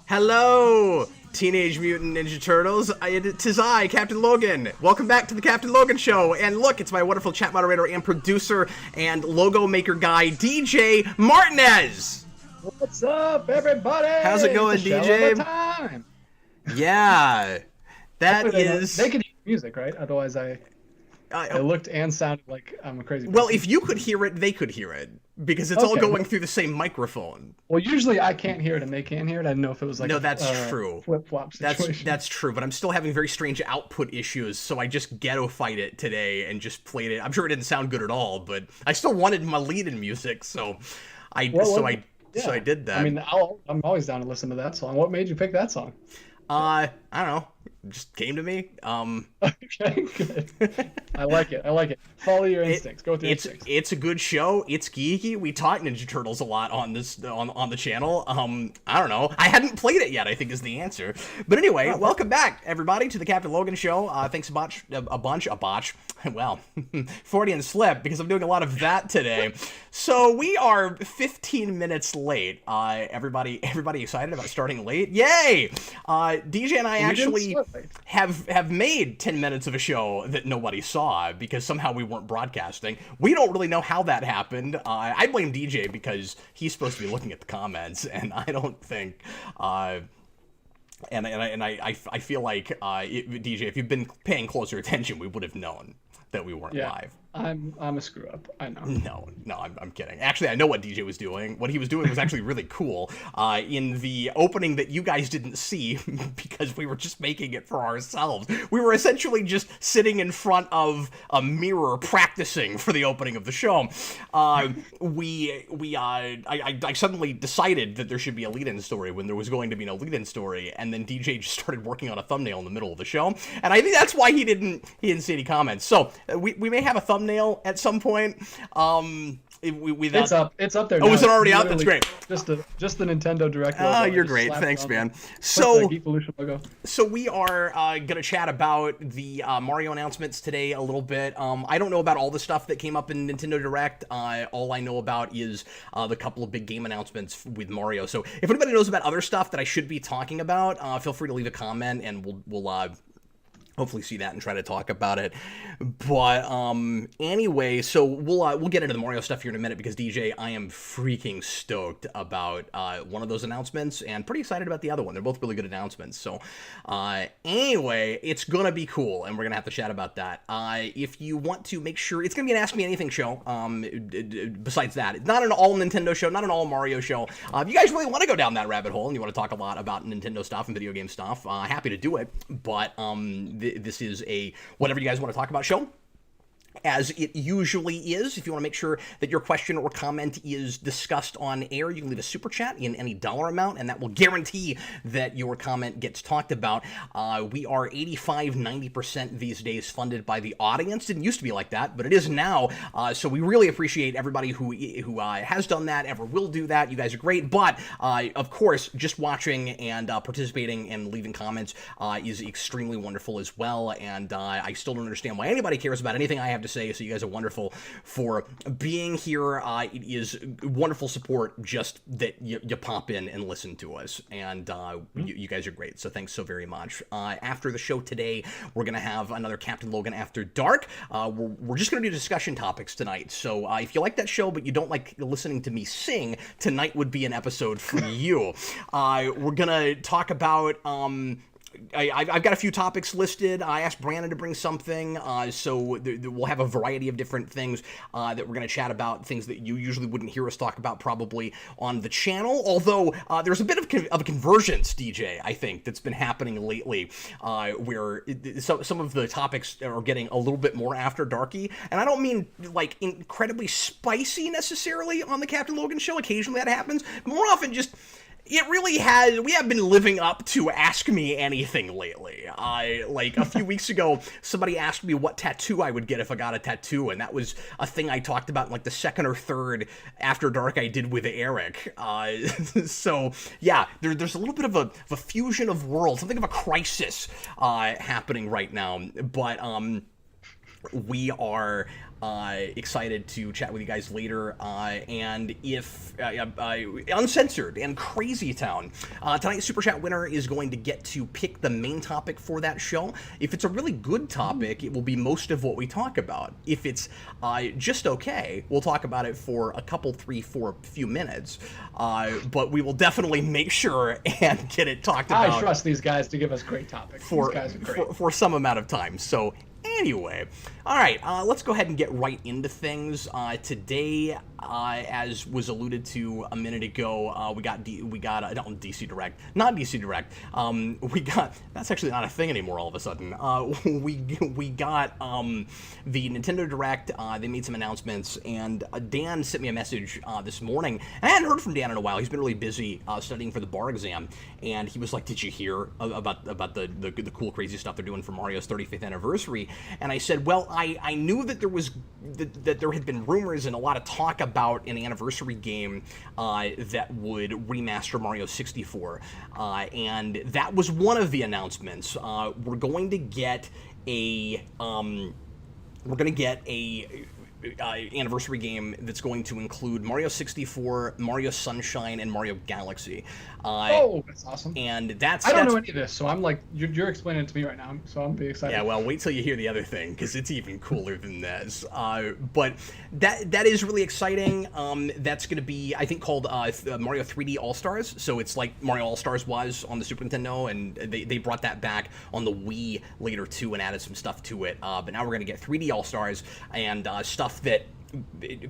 Hello, Teenage Mutant Ninja Turtles. Tis I, Captain Logan. Welcome back to the Captain Logan Show. And look, it's my wonderful chat moderator and producer and logo maker guy, DJ Martinez. What's up, everybody? How's it going, it's a DJ? show of a time. Yeah, that is. They can hear music, right? Otherwise, I looked and sounded like I'm a crazy person. Well, if you could hear it, they could hear it. Because it's all going through the same microphone. Well, usually I can't hear it and they can hear it. I didn't know if it was like no, that's true. Flip-flop situation. That's true, but I'm still having very strange output issues, so I just ghetto-fied it today and just played it. I'm sure it didn't sound good at all, but I still wanted my lead-in music, so I did that. I mean, I'm always down to listen to that song. What made you pick that song? I don't know. It just came to me. Okay, good. I like it. Follow your instincts. Go with your instincts. It's a good show. It's geeky. We talk Ninja Turtles a lot on this on the channel. I don't know. I hadn't played it yet, I think is the answer. But anyway, welcome back, everybody, to the Captain Logan Show. Thanks a bunch. Well, Freudian slip, because I'm doing a lot of that today. So we are 15 minutes late. Everybody excited about starting late? Yay! DJ and I actually have made 10 minutes of a show that nobody saw because somehow we weren't broadcasting. We don't really know how that happened. I blame DJ because he's supposed to be looking at the comments, and I don't think. I feel like DJ, if you've been paying closer attention, we would have known that we weren't live. I'm a screw up. I know. No, I'm kidding. Actually, I know what DJ was doing. What he was doing was actually really cool. In the opening that you guys didn't see because we were just making it for ourselves, we were essentially just sitting in front of a mirror practicing for the opening of the show. I suddenly decided that there should be a lead-in story when there was going to be no lead-in story, and then DJ just started working on a thumbnail in the middle of the show, and I think that's why he didn't see any comments. So we may have a thumbnail at some point. It's up there. Oh, is it already out? That's great. Just the Nintendo Direct logo. Oh, you're great. Thanks, man. So we are gonna chat about the Mario announcements today a little bit. I don't know about all the stuff that came up in Nintendo Direct. All I know about is the couple of big game announcements with Mario. So if anybody knows about other stuff that I should be talking about, feel free to leave a comment, and we'll hopefully see that and try to talk about it. But anyway, so we'll get into the Mario stuff here in a minute because DJ, I am freaking stoked about one of those announcements and pretty excited about the other one. They're both really good announcements. So anyway, it's gonna be cool, and we're gonna have to chat about that. If you want to make sure, it's gonna be an Ask Me Anything show. Besides that, it's not an all Nintendo show, not an all Mario show. If you guys really want to go down that rabbit hole and you want to talk a lot about Nintendo stuff and video game stuff, happy to do it. But this is a whatever you guys want to talk about show, as it usually is. If you want to make sure that your question or comment is discussed on air, you can leave a super chat in any dollar amount, and that will guarantee that your comment gets talked about. We are 85-90% these days funded by the audience. Didn't used to be like that, but it is now. So we really appreciate everybody who has done that, ever will do that. You guys are great. But of course, just watching and participating and leaving comments is extremely wonderful as well. And I still don't understand why anybody cares about anything I have to say, so you guys are wonderful for being here. It is wonderful support just that you pop in and listen to us, and you guys are great, so thanks so very much. After the show today, we're going to have another Captain Logan After Dark. We're just going to do discussion topics tonight, so if you like that show but you don't like listening to me sing, tonight would be an episode for you. We're going to talk about I've got a few topics listed. I asked Brandon to bring something, so we'll have a variety of different things that we're going to chat about, things that you usually wouldn't hear us talk about probably on the channel, although there's a bit of a convergence, DJ, I think, that's been happening lately, where some of the topics are getting a little bit more after darky, and I don't mean like incredibly spicy necessarily on the Captain Logan show. Occasionally that happens. More often just... It really has. We have been living up to Ask Me Anything lately. Like a few weeks ago, somebody asked me what tattoo I would get if I got a tattoo, and that was a thing I talked about in like the second or third After Dark I did with Eric. So yeah, there's a little bit of a fusion of worlds, something of a crisis happening right now. But we are excited to chat with you guys later. And if Uncensored and Crazy Town, tonight's Super Chat winner is going to get to pick the main topic for that show. If it's a really good topic, it will be most of what we talk about. If it's just okay, we'll talk about it for a couple, 3, 4 few minutes. But we will definitely make sure and get it talked about. I trust these guys to give us great topics. These guys are great. For some amount of time. So anyway, all right, let's go ahead and get right into things. Today, as was alluded to a minute ago, we got DC Direct, not DC Direct. We got, that's actually not a thing anymore. All of a sudden, we got the Nintendo Direct. They made some announcements, and Dan sent me a message this morning. I hadn't heard from Dan in a while. He's been really busy studying for the bar exam, and he was like, "Did you hear about the cool, crazy stuff they're doing for Mario's 35th anniversary?" And I said, well, I knew that that there had been rumors and a lot of talk about an anniversary game that would remaster Mario 64, and that was one of the announcements. We're going to get a anniversary game that's going to include Mario 64, Mario Sunshine, and Mario Galaxy. Oh, that's awesome. And I don't know any of this, so I'm like, you're explaining it to me right now, so I'm pretty excited. Yeah, well, wait till you hear the other thing, because it's even cooler than this. But that is really exciting. That's going to be, I think, called Mario 3D All-Stars. So it's like Mario All-Stars was on the Super Nintendo, and they brought that back on the Wii later, too, and added some stuff to it. But now we're going to get 3D All-Stars and stuff that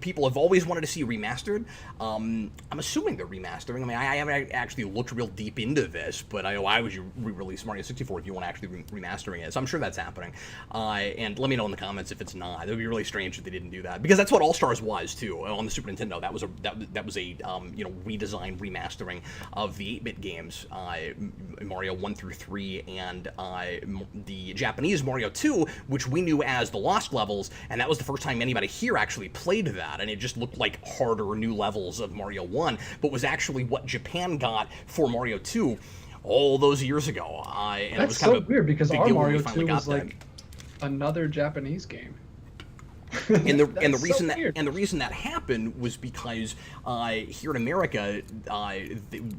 people have always wanted to see remastered. I'm assuming they're remastering. I mean, I haven't actually looked real deep into this, but I know why would you re-release Mario 64 if you want to actually remastering it? So I'm sure that's happening. And let me know in the comments if it's not. It would be really strange if they didn't do that, because that's what All Stars was too on the Super Nintendo. That was a redesigned remastering of the 8-bit games, Mario 1 through 3, and the Japanese Mario 2, which we knew as the Lost Levels, and that was the first time anybody here actually played that, and it just looked like harder new levels of Mario 1, but was actually what Japan got for Mario 2 all those years ago. And that's it was kind so of weird, because our Mario 2 was that. like another Japanese game. And the reason that happened was because here in America,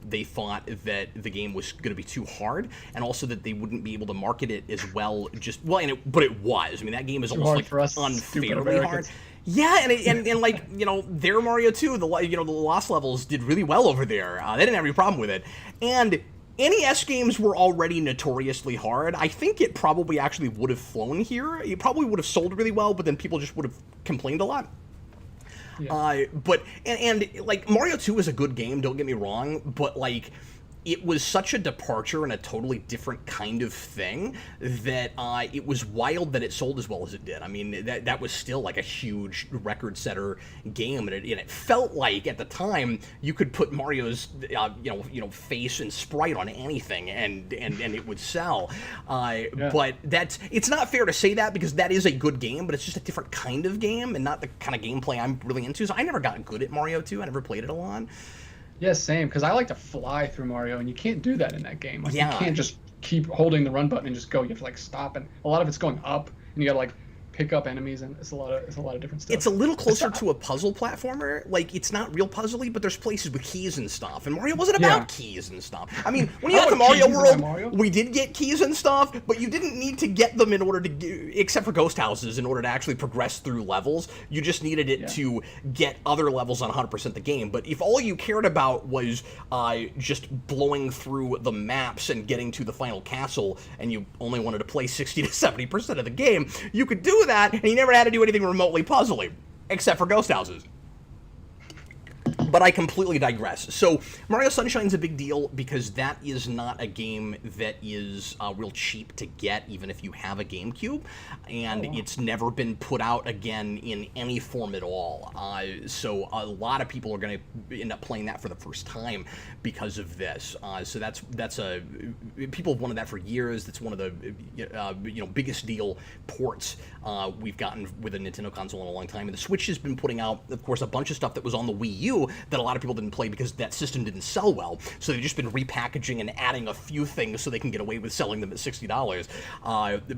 they thought that the game was going to be too hard, and also that they wouldn't be able to market it as well. But it was. I mean, that game is almost like unfairly hard. Yeah, and like, you know, their Mario 2, the Lost Levels did really well over there. They didn't have any problem with it, and NES games were already notoriously hard. I think it probably actually would have flown here. It probably would have sold really well, but then people just would have complained a lot. Yeah. But like, Mario 2 is a good game, don't get me wrong, but like, it was such a departure and a totally different kind of thing that it was wild that it sold as well as it did. I mean, that was still like a huge record-setter game, and it felt like at the time you could put Mario's face and sprite on anything, and it would sell. Yeah. But it's not fair to say that, because that is a good game, but it's just a different kind of game and not the kind of gameplay I'm really into. So I never got good at Mario 2. I never played it a lot. Yeah, same, because I like to fly through Mario, and you can't do that in that game. Like, yeah. You can't just keep holding the run button and just go. You have to like stop, and a lot of it's going up, and you gotta like pick up enemies, and it's a lot of different stuff. It's a little closer to a puzzle platformer. Like, it's not real puzzly, but there's places with keys and stuff. And Mario wasn't about keys and stuff. I mean, when you got the Mario World, we did get keys and stuff, but you didn't need to get them in order to, except for ghost houses, in order to actually progress through levels. You just needed it to get other levels on 100% the game. But if all you cared about was just blowing through the maps and getting to the final castle, and you only wanted to play 60 to 70% of the game, you could do that, and you never had to do anything remotely puzzly, except for ghost houses. But I completely digress. So Mario Sunshine's a big deal because that is not a game that is real cheap to get, even if you have a GameCube, and it's never been put out again in any form at all. So a lot of people are going to end up playing that for the first time because of this. So that's a people have wanted that for years. That's one of the biggest deal ports we've gotten with a Nintendo console in a long time. And the Switch has been putting out, of course, a bunch of stuff that was on the Wii U, that a lot of people didn't play because that system didn't sell well. So they've just been repackaging and adding a few things so they can get away with selling them at $60.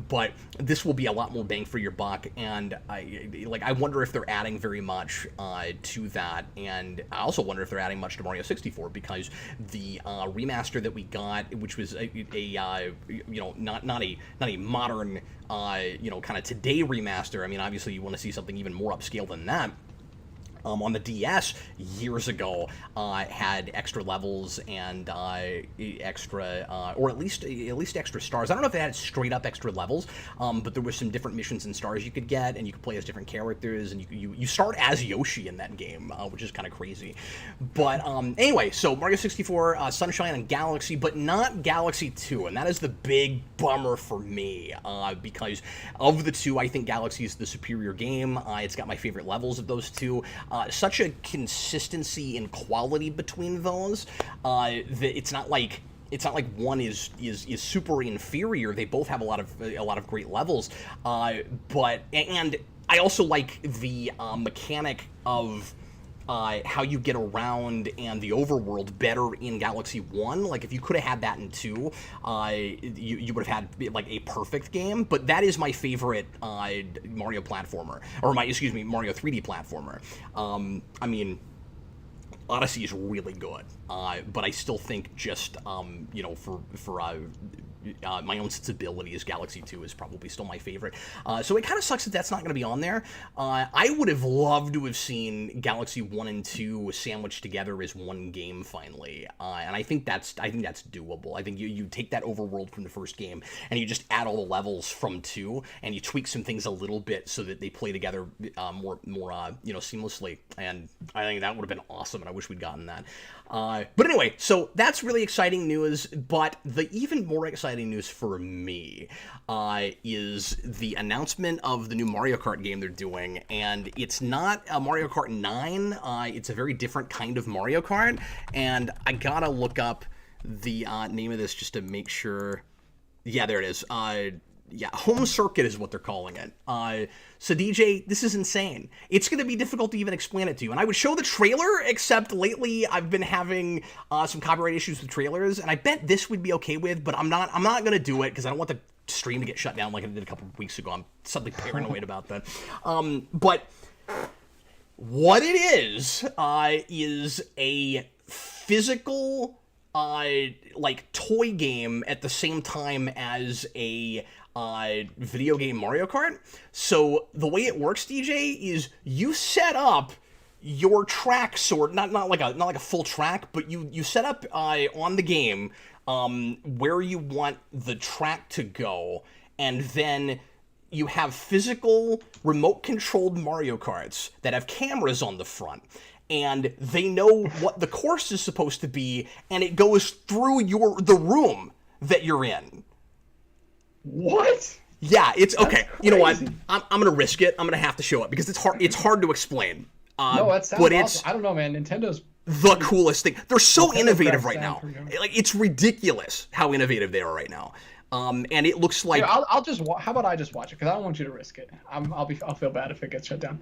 But this will be a lot more bang for your buck, and I wonder if they're adding very much to that, and I also wonder if they're adding much to Mario 64, because the remaster that we got, which was not a modern kind of today remaster. I mean, obviously you want to see something even more upscale than that. On the DS years ago, had extra levels and extra, or at least extra stars. I don't know if it had straight up extra levels, but there were some different missions and stars you could get, and you could play as different characters, and you start as Yoshi in that game, which is kind of crazy. But anyway, so Mario 64, Sunshine and Galaxy, but not Galaxy 2, and that is the big bummer for me, because of the two, I think Galaxy is the superior game. It's got my favorite levels of those two. Such a consistency in quality between those that it's not like one is super inferior. They both have a lot of great levels, but I also like the mechanic of how you get around and the overworld better in Galaxy 1. Like, if you could have had that in 2, you would have had, like, a perfect game. But that is my favorite Mario platformer. Or Mario 3D platformer. I mean, Odyssey is really good. But I still think just, for my own sensibilities, Galaxy 2 is probably still my favorite. So it kind of sucks that that's not going to be on there. I would have loved to have seen Galaxy 1 and 2 sandwiched together as one game finally. And I think that's doable. I think you take that overworld from the first game and you just add all the levels from 2, and you tweak some things a little bit so that they play together more seamlessly. And I think that would have been awesome, and I wish we'd gotten that. But anyway, so that's really exciting news, but the even more exciting news for me is the announcement of the new Mario Kart game they're doing, and it's not a Mario Kart 9, it's a very different kind of Mario Kart, and I gotta look up the name of this just to make sure. Yeah, there it is. Home Circuit is what they're calling it. So DJ, this is insane. It's going to be difficult to even explain it to you. And I would show the trailer, except lately I've been having some copyright issues with trailers, and I bet this would be okay with, but I'm not going to do it because I don't want the stream to get shut down like I did a couple of weeks ago. I'm suddenly paranoid about that. But what it is a physical toy game at the same time as a video game Mario Kart. So the way it works, DJ, is you set up your track not like a full track, but you set up on the game where you want the track to go, and then you have physical remote controlled Mario Karts that have cameras on the front, and they know what the course is supposed to be, and it goes through the room that you're in. What? Yeah, it's okay. You know what? I'm gonna risk it. I'm gonna have to show it because it's hard. It's hard to explain. No, that sounds awesome. I don't know, man. Nintendo the coolest thing. They're so innovative right now. Like, it's ridiculous how innovative they are right now. And it looks like. Here, I'll just. How about I just watch it? Because I don't want you to risk it. I'll feel bad if it gets shut down.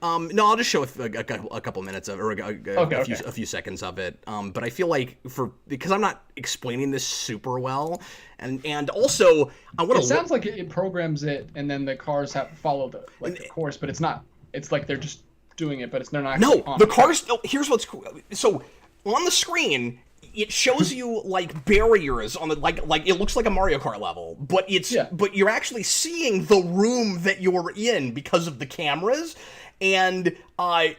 No, I'll just show a couple minutes of, or a few seconds of it. But I feel like because I'm not explaining this super well, and also I want to. It sounds like it programs it, and then the cars have to follow the course, but it's not. It's like they're just doing it, but they're not. No, the cars. Oh, here's what's cool. So on the screen, it shows you like barriers on the like it looks like a Mario Kart level, but but you're actually seeing the room that you're in because of the cameras. And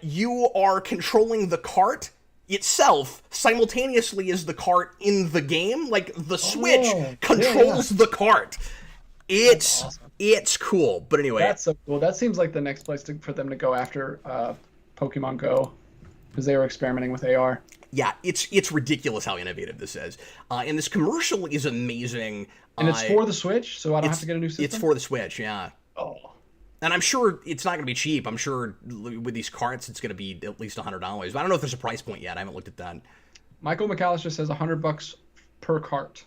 you are controlling the cart itself simultaneously as the cart in the game. Like, the Switch controls the cart. It's awesome. It's cool. But anyway. That's so cool. That seems like the next place for them to go after Pokemon Go, because they were experimenting with AR. Yeah, it's ridiculous how innovative this is. And this commercial is amazing. And it's for the Switch, so I don't have to get a new system? It's for the Switch, yeah. Oh. And I'm sure it's not going to be cheap. I'm sure with these carts, it's going to be at least $100. But I don't know if there's a price point yet. I haven't looked at that. Michael McAllister says $100 per cart.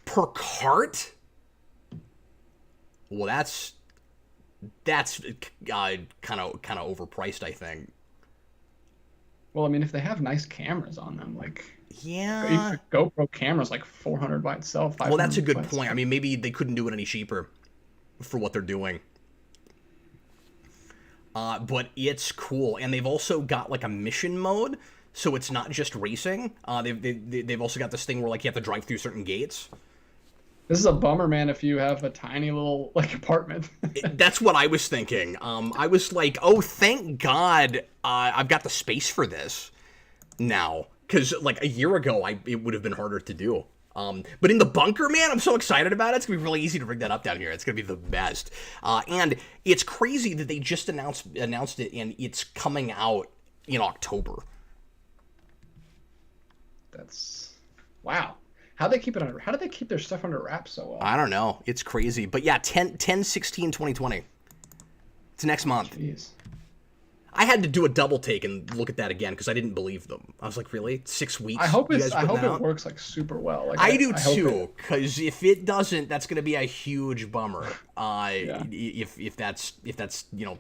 Per cart? Well, that's kind of overpriced, I think. Well, I mean, if they have nice cameras on them, like Yeah. even a GoPro camera's like 400 by itself, Well, that's a 500 good by point. I itself. mean, maybe they couldn't do it any cheaper for what they're doing. But it's cool, and they've also got like a mission mode, so it's not just racing. They've also got this thing where like you have to drive through certain gates. This is a bummer, man, if you have a tiny little like apartment. That's what I was thinking. I was like, oh, thank God, I've got the space for this now, because like a year ago, it would have been harder to do. But in the bunker, man, I'm so excited about it. It's gonna be really easy to rig that up down here. It's gonna be the best. And it's crazy that they just announced it, and it's coming out in October. That's wow. How do they keep it under? How do they keep their stuff under wraps so well? I don't know. It's crazy. But yeah, 10/16/2020. It's next month. Jeez. I had to do a double take and look at that again because I didn't believe them. I was like, really? 6 weeks? I hope it works like super well. Like, I do too, because if it doesn't, that's going to be a huge bummer. Yeah. If that's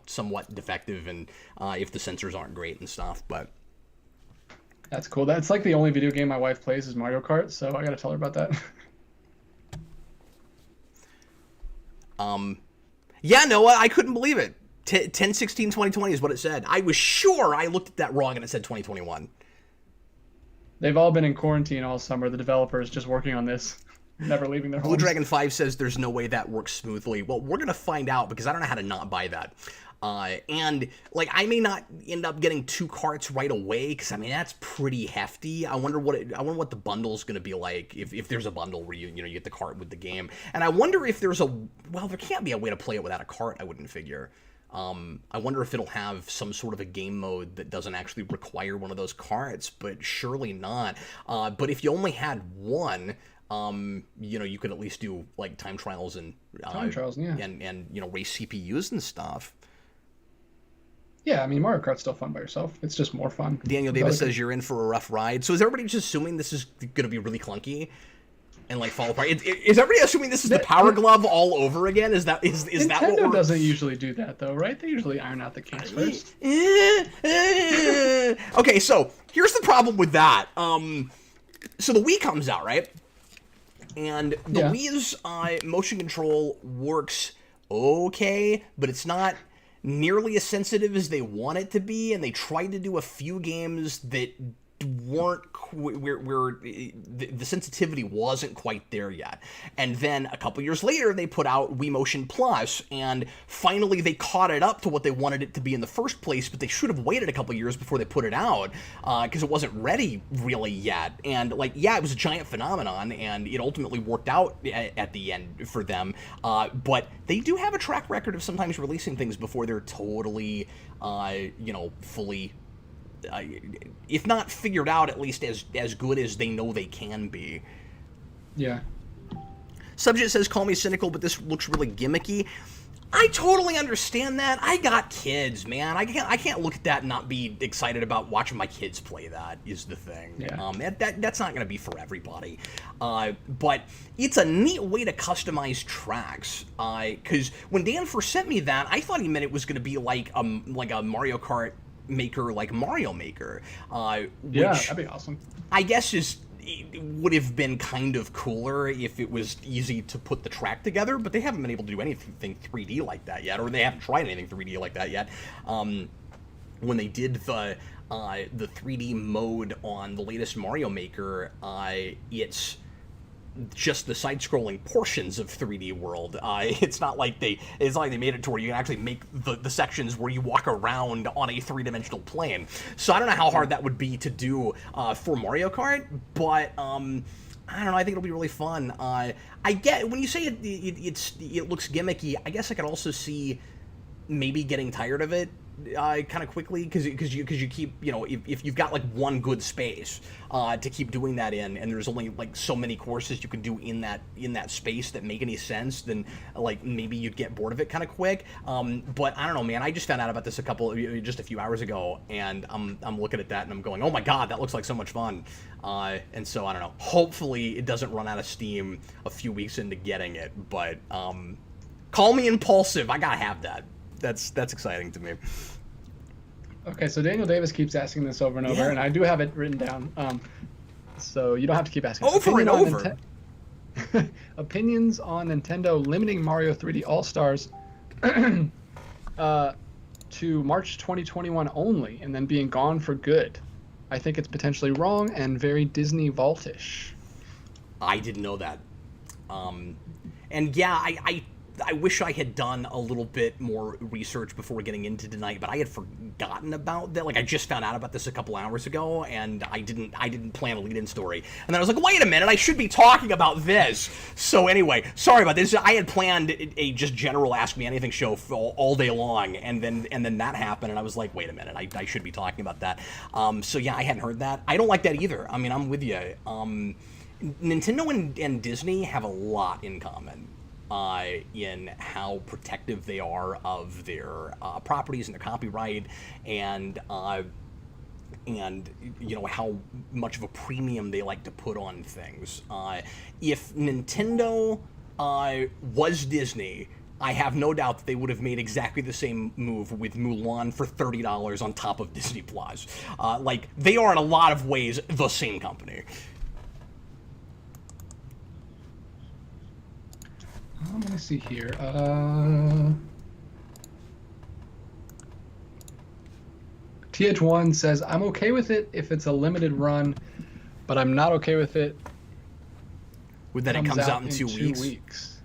somewhat defective and if the sensors aren't great and stuff, but. That's cool. That's like the only video game my wife plays is Mario Kart, so I gotta tell her about that. Yeah, Noah, I couldn't believe it. 10/16/2020 is what it said. I was sure I looked at that wrong and it said 2021. They've all been in quarantine all summer. The developers just working on this, never leaving their homes. Blue Dragon 5 says there's no way that works smoothly. Well, we're gonna find out because I don't know how to not buy that. And like I may not end up getting 2 carts right away because I mean that's pretty hefty. I wonder what the bundle's gonna be like if there's a bundle where you get the cart with the game. And I wonder if there can't be a way to play it without a cart. I wouldn't figure. I wonder if it'll have some sort of a game mode that doesn't actually require one of those carts, but surely not. But if you only had one, you could at least do like time trials and yeah, and race CPUs and stuff. Yeah, I mean Mario Kart's still fun by yourself. It's just more fun. Daniel Davis says you're in for a rough ride. So is everybody just assuming this is going to be really clunky and like fall apart? Is everybody assuming this is the Power Glove all over again? Is that Nintendo doesn't usually do that though, right? They usually iron out the kinks first. Okay, so here's the problem with that. So the Wii comes out, right? And the Wii's motion control works okay, but it's not nearly as sensitive as they want it to be, and they tried to do a few games that weren't where the sensitivity wasn't quite there yet. And then a couple years later they put out Wii Motion Plus, and finally they caught it up to what they wanted it to be in the first place, but they should have waited a couple years before they put it out because it wasn't ready really yet. And like, yeah, it was a giant phenomenon and it ultimately worked out at the end for them, but they do have a track record of sometimes releasing things before they're totally fully if not figured out, at least as good as they know they can be. Yeah. Subject says, call me cynical, but this looks really gimmicky. I totally understand that. I got kids, man. I can't look at that and not be excited about watching my kids play that, is the thing. Yeah. That's not going to be for everybody. But it's a neat way to customize tracks. Because when Dan first sent me that, I thought he meant it was going to be like a Mario Kart Maker, like Mario Maker, yeah, that'd be awesome. I guess it would have been kind of cooler if it was easy to put the track together, but they haven't been able to do anything 3D like that yet, or they haven't tried anything 3D like that yet. When they did the 3D mode on the latest Mario Maker, it's just the side-scrolling portions of 3D World. It's not like they made it to where you can actually make the sections where you walk around on a 3-dimensional plane. So I don't know how hard that would be to do for Mario Kart, but I don't know. I think it'll be really fun. I get when you say it looks gimmicky. I guess I could also see maybe getting tired of it kind of quickly because you keep, if you've got like one good space to keep doing that in, and there's only like so many courses you can do in that space that make any sense, then like maybe you'd get bored of it kind of quick. But I don't know, man. I just found out about this just a few hours ago, and I'm looking at that and I'm going, oh my god, that looks like so much fun. And so I don't know. Hopefully it doesn't run out of steam a few weeks into getting it, but call me impulsive. I gotta have that. That's exciting to me. Okay, so Daniel Davis keeps asking this over and over, and I do have it written down. So you don't have to keep asking. Over and over. Opinions on Nintendo limiting Mario 3D All-Stars to March 2021 only, and then being gone for good. I think it's potentially wrong and very Disney Vault-ish. I didn't know that. And yeah, I wish I had done a little bit more research before getting into tonight, but I had forgotten about that. Like, I just found out about this a couple hours ago, and I didn't plan a lead-in story. And then I was like, wait a minute, I should be talking about this. So anyway, sorry about this. I had planned a just general Ask Me Anything show for all day long, and then that happened, and I was like, wait a minute, I should be talking about that. So yeah, I hadn't heard that. I don't like that either. I mean, I'm with you. Nintendo and Disney have a lot in common. In how protective they are of their properties and their copyright, and you know how much of a premium they like to put on things. If Nintendo was Disney, I have no doubt that they would have made exactly the same move with Mulan for $30 on top of Disney Plus. Like, they are in a lot of ways the same company. Let me see here. TH1 says, I'm okay with it if it's a limited run, but I'm not okay with it with that it comes out in 2 weeks.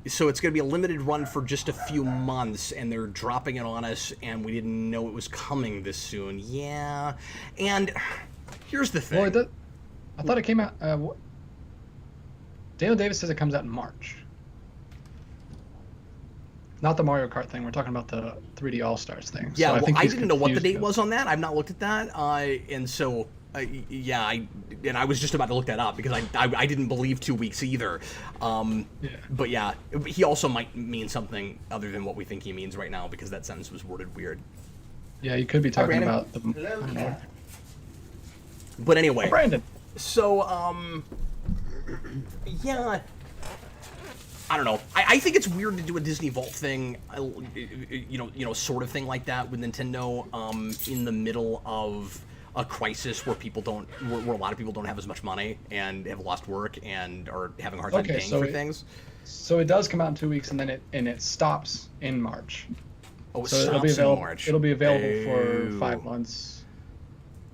So it's going to be a limited run for just a few months, and they're dropping it on us, and we didn't know it was coming this soon. Yeah. And here's the thing. Well, I thought it came out... Daniel Davis says it comes out in March. Not the Mario Kart thing. We're talking about the 3D All-Stars thing. Yeah, so well, I didn't know what the date was on that. I've not looked at that. And so, yeah, I was just about to look that up because I didn't believe 2 weeks either. Yeah. But yeah, he also might mean something other than what we think he means right now because that sentence was worded weird. Yeah, you could be talking about the... Hello. But anyway. Brandon. So, yeah, I don't know. I think it's weird to do a Disney Vault thing, you know, sort of thing like that with Nintendo in the middle of a crisis where where a lot of people don't have as much money and have lost work and are having a hard time paying for things. So it does come out in 2 weeks, and then it stops in March. Oh, it so stops in March. It'll be available for 5 months,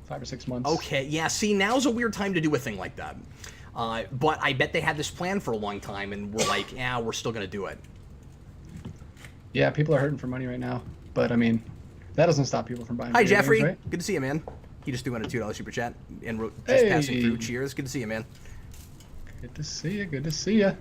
5 or 6 months. Okay, yeah. See, now's a weird time to do a thing like that. But I bet they had this plan for a long time, and we're like, yeah, we're still going to do it. Yeah, people are hurting for money right now. But, I mean, that doesn't stop people from buying Hi, Jeffrey. games, right? Good to see you, man. He just threw in a $2 super chat and wrote, just passing through. Cheers. Good to see you, man. Good to see you. Good to see you.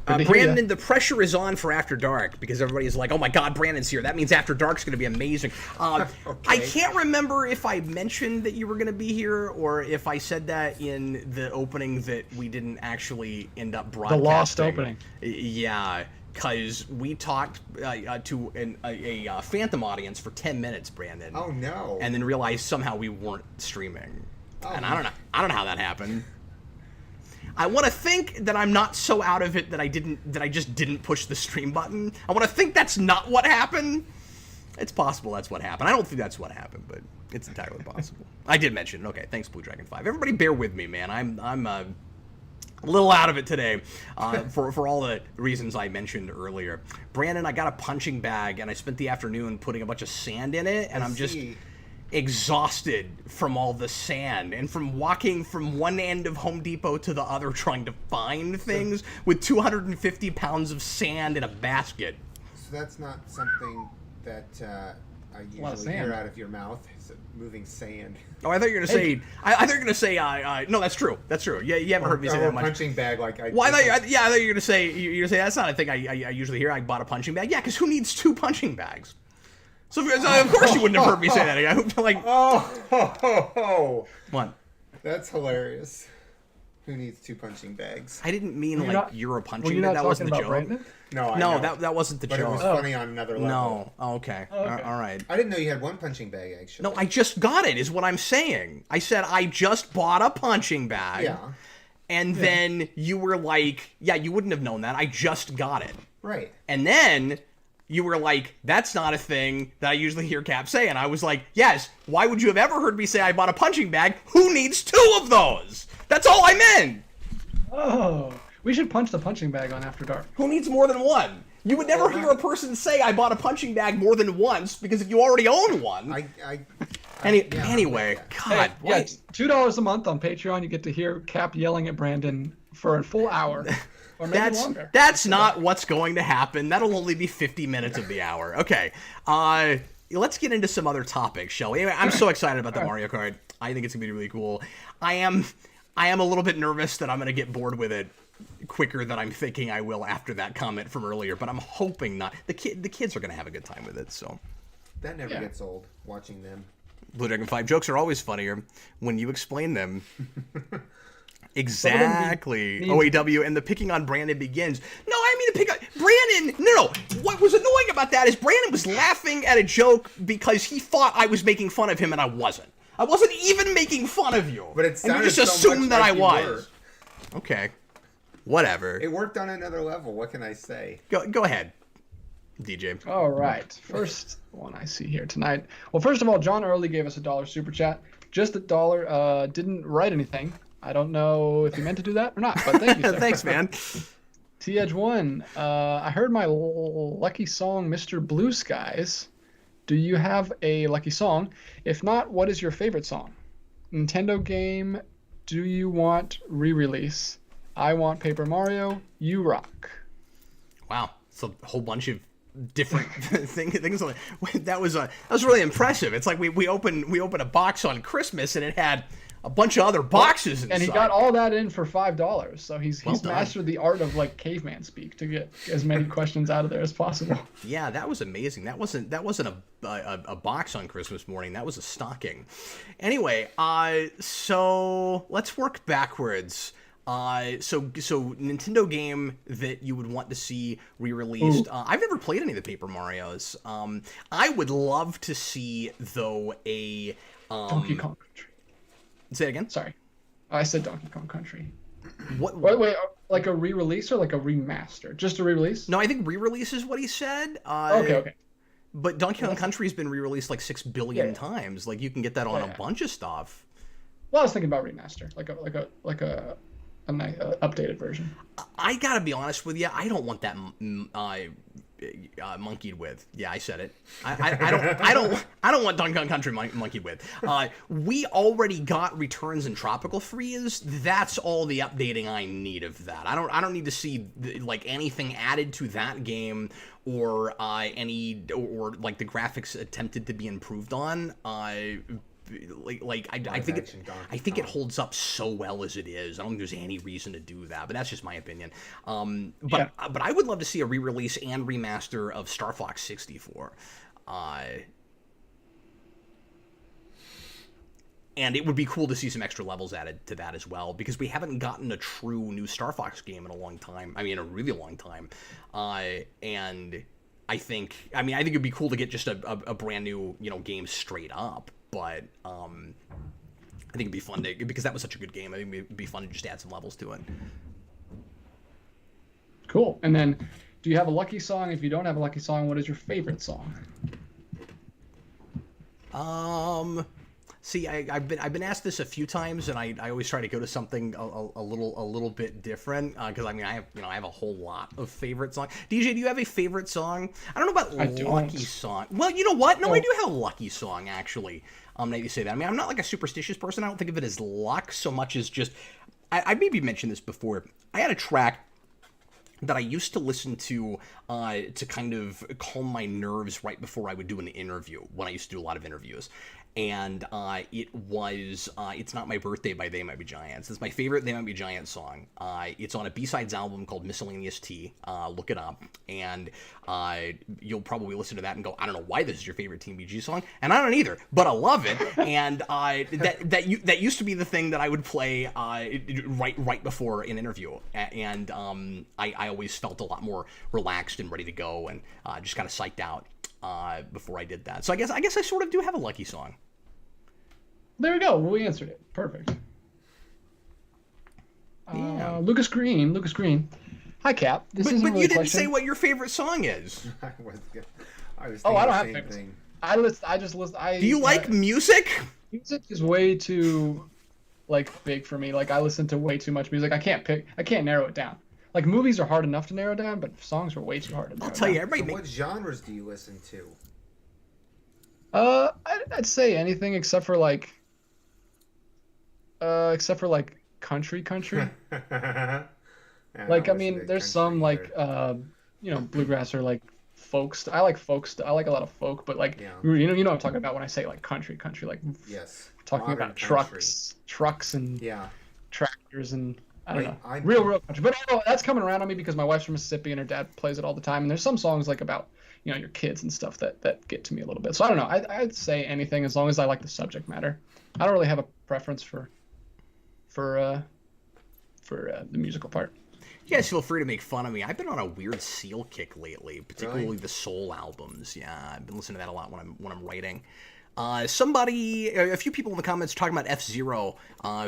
Brandon, the pressure is on for After Dark because everybody's like, oh my God, Brandon's here. That means After Dark's going to be amazing. Okay. I can't remember if I mentioned that you were going to be here or if I said that in the opening that we didn't actually end up broadcasting. The lost opening. Yeah, because we talked to a Phantom audience for 10 minutes, Brandon. Oh, no. And then realized somehow we weren't streaming. Oh. And I don't know how that happened. I want to think that I'm not so out of it that I just didn't push the stream button. I want to think that's not what happened. It's possible that's what happened. I don't think that's what happened, but it's entirely possible. I did mention it. Okay, thanks, Blue Dragon 5. Everybody bear with me, man. I'm a little out of it today for all the reasons I mentioned earlier. Brandon, I got a punching bag, and I spent the afternoon putting a bunch of sand in it, and I'm just exhausted from all the sand and from walking from one end of Home Depot to the other trying to find things with 250 pounds of sand in a basket. So that's not something that I usually hear out of your mouth. It's moving sand. Oh, I thought you were gonna say. I thought you were gonna say. No, that's true. That's true. Yeah, you haven't heard me say that much. Punching bag, like I. Well, I thought you were gonna say. You're gonna say that's not a thing I usually hear. I bought a punching bag. Yeah, because who needs 2 punching bags? So of course you wouldn't have heard me say that. I like. What? That's hilarious. Who needs 2 punching bags? I didn't mean you're a punching bag. That wasn't the joke. Brandon? No, that wasn't the joke. But it was funny on another level. No, okay. All right. I didn't know you had 1 punching bag actually. No, I just got it. Is what I'm saying. I said I just bought a punching bag. Yeah. And then you were like, yeah, you wouldn't have known that. I just got it. Right. And then you were like, that's not a thing that I usually hear Cap say. And I was like, yes, why would you have ever heard me say I bought a punching bag? Who needs 2 of those? That's all I meant. Oh, we should punch the punching bag on After Dark. Who needs more than one? You would never hear a person say I bought a punching bag more than once, because if you already own one. Anyway, God. Hey, yeah, $2 a month on Patreon, you get to hear Cap yelling at Brandon for a full hour. Or maybe longer. That's not what's going to happen. That'll only be 50 minutes of the hour. Okay. Let's get into some other topics, shall we? Anyway, I'm so excited about the Mario Kart. I think it's going to be really cool. I am a little bit nervous that I'm going to get bored with it quicker than I'm thinking I will after that comment from earlier, but I'm hoping not. The kids are going to have a good time with it, so. That never gets old, watching them. Blue Dragon 5 jokes are always funnier when you explain them. Exactly. OAW, and the picking on Brandon begins. No, I mean to pick on Brandon. No. What was annoying about that is Brandon was laughing at a joke because he thought I was making fun of him, and I wasn't. I wasn't even making fun of you. But it sounded and you just so assumed much that like I was. Okay. Whatever. It worked on another level. What can I say? Go ahead, DJ. All right. First one I see here tonight. Well, first of all, John Early gave us $1 super chat. Just $1. Didn't write anything. I don't know if you meant to do that or not, but thank you, sir. Thanks, man. T-Edge1, I heard my lucky song, Mr. Blue Skies. Do you have a lucky song? If not, what is your favorite song? Nintendo game, do you want re-release? I want Paper Mario, you rock. Wow, it's a whole bunch of different things. That was really impressive. It's like we opened a box on Christmas and it had a bunch of other boxes inside. And he got all that in for $5. So he's mastered the art of like caveman speak to get as many questions out of there as possible. Yeah, that was amazing. That wasn't a box on Christmas morning. That was a stocking. Anyway, so let's work backwards. So Nintendo game that you would want to see re-released. I've never played any of the Paper Marios. I would love to see though a Donkey Kong Country. Say it again. Sorry, I said Donkey Kong Country. What? Wait, like a re-release or like a remaster? Just a re-release? No, I think re-release is what he said. Okay. But Donkey Kong Country's been re-released like 6 billion times. Like you can get that on a bunch of stuff. Well, I was thinking about remaster, like a nice, updated version. I gotta be honest with you. I don't want that monkeyed with. Yeah, I said it. I don't want Donkey Kong Country monkeyed with. We already got Returns and Tropical Freeze. That's all the updating I need of that. I don't need to see like anything added to that game or or like the graphics attempted to be improved on. I think it holds up so well as it is. I don't think there's any reason to do that, but that's just my opinion. But I would love to see a re-release and remaster of Star Fox 64. And it would be cool to see some extra levels added to that as well, because we haven't gotten a true new Star Fox game in a long time. I mean, a really long time. And I think it'd be cool to get just a brand new, game straight up. But I think it'd be fun because that was such a good game. I think it'd be fun to just add some levels to it. Cool. And then, do you have a lucky song? If you don't have a lucky song, what is your favorite song? See, I've been asked this a few times, and I always try to go to something a little bit different because I have a whole lot of favorite songs. DJ, do you have a favorite song? I don't know about lucky song. Well, you know what? No, I do have a lucky song actually. Now you say that. I mean, I'm not like a superstitious person. I don't think of it as luck so much as just. I maybe mentioned this before. I had a track that I used to listen to kind of calm my nerves right before I would do an interview, when I used to do a lot of interviews. And it was It's Not My Birthday by They Might Be Giants. It's my favorite They Might Be Giants song. It's on a B-sides album called Miscellaneous Tea. Look it up. And you'll probably listen to that and go, I don't know why this is your favorite Team BG song. And I don't either, but I love it. And that used to be the thing that I would play right before an interview. And I always felt a lot more relaxed and ready to go and just kind of psyched out before I did that. So I guess I sort of do have a lucky song. There we go. We answered it. Perfect. Yeah. Lucas Green. Hi, Cap. This but isn't really you didn't question. say what your favorite song is. I was I don't have same favorites. thing. I just listen. Do you like music? Music is way too like big for me. Like I listen to way too much music. I can't narrow it down. Like movies are hard enough to narrow down, but songs are way too hard to narrow down. I'll tell you, everybody. So what genres do you listen to? I'd say anything except for like country. Yeah, Like I mean, there's some like bluegrass or like folks. I like folks. I like a lot of folk, but like you know what I'm talking about when I say like country, like yes, talking modern about country. trucks and tractors and I don't know, real country. But that's coming around on me because my wife's from Mississippi and her dad plays it all the time. And there's some songs like about your kids and stuff that get to me a little bit. So I don't know. I'd say anything as long as I like the subject matter. I don't really have a preference for the musical part. You guys feel free to make fun of me. I've been on a weird Seal kick lately, particularly the Soul albums. Yeah, I've been listening to that a lot when I'm writing. A few people in the comments talking about F-Zero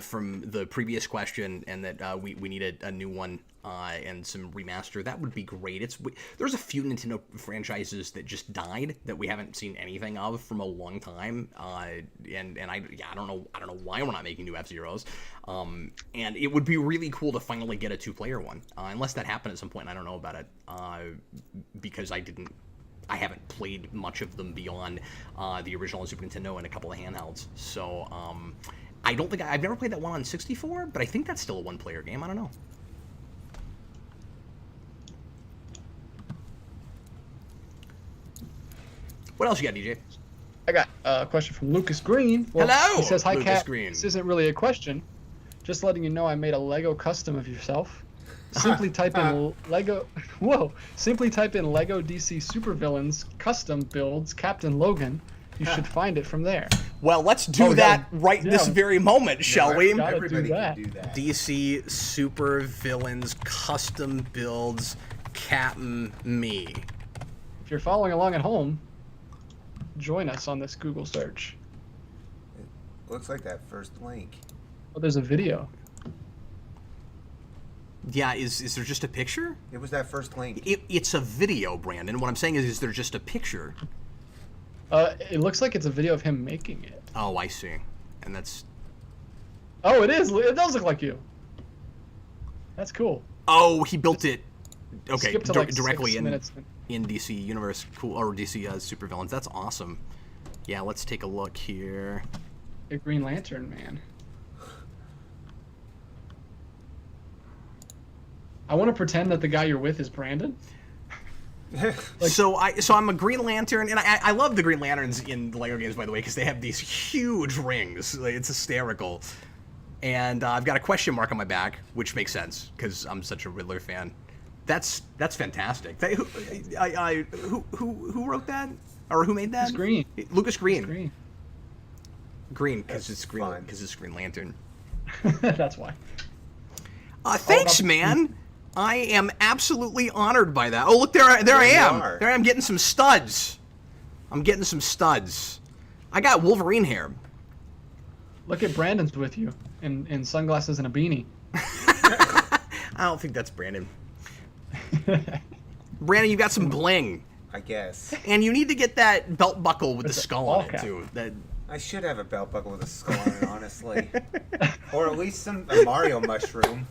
from the previous question, and that we need a new one and some remaster. That would be great. There's a few Nintendo franchises that just died that we haven't seen anything of from a long time, and I don't know why we're not making new F-Zeros. And it would be really cool to finally get a 2-player one, unless that happened at some point. I don't know about it because I haven't played much of them beyond the original Super Nintendo and a couple of handhelds. So I don't think I've never played that one on 64, but I think that's still a 1-player game. I don't know. What else you got, DJ? I got a question from Lucas Green. Well, hello, he says, "Hi, Lucas Cat. Green. This isn't really a question. Just letting you know I made a Lego custom of yourself. Simply type in Lego. Whoa! Simply type in Lego DC Supervillains Custom Builds Captain Logan. You should find it from there." Well, let's do that this very moment, shall we? Everybody can do that. DC Supervillains Custom Builds Captain Me. If you're following along at home, join us on this Google search. It looks like that first link. Oh, there's a video. Yeah, is there just a picture? It was that first link. It's a video, Brandon. What I'm saying is there just a picture? It looks like it's a video of him making it. Oh, I see. And that's... Oh, it is. It does look like you. That's cool. Oh, he built it. Okay, Skip to like directly 6 minutes. in DC Universe, cool, or DC Supervillains. That's awesome. Yeah, let's take a look here. A Green Lantern man. I want to pretend that the guy you're with is Brandon. So I'm a Green Lantern, and I love the Green Lanterns in the Lego games, by the way, because they have these huge rings. Like, it's hysterical. And I've got a question mark on my back, which makes sense because I'm such a Riddler fan. That's fantastic. Who wrote that, or who made that? Lucas Green. Green because it's green because it's Green Lantern. That's why. Thanks, man. I am absolutely honored by that. Oh, look, there I am. There I am getting some studs. I'm getting some studs. I got Wolverine hair. Look at Brandon's with you in sunglasses and a beanie. I don't think that's Brandon. Brandon, you got some bling. I guess. And you need to get that belt buckle with the skull on it, too. I should have a belt buckle with a skull on it, honestly. Or at least a Mario mushroom.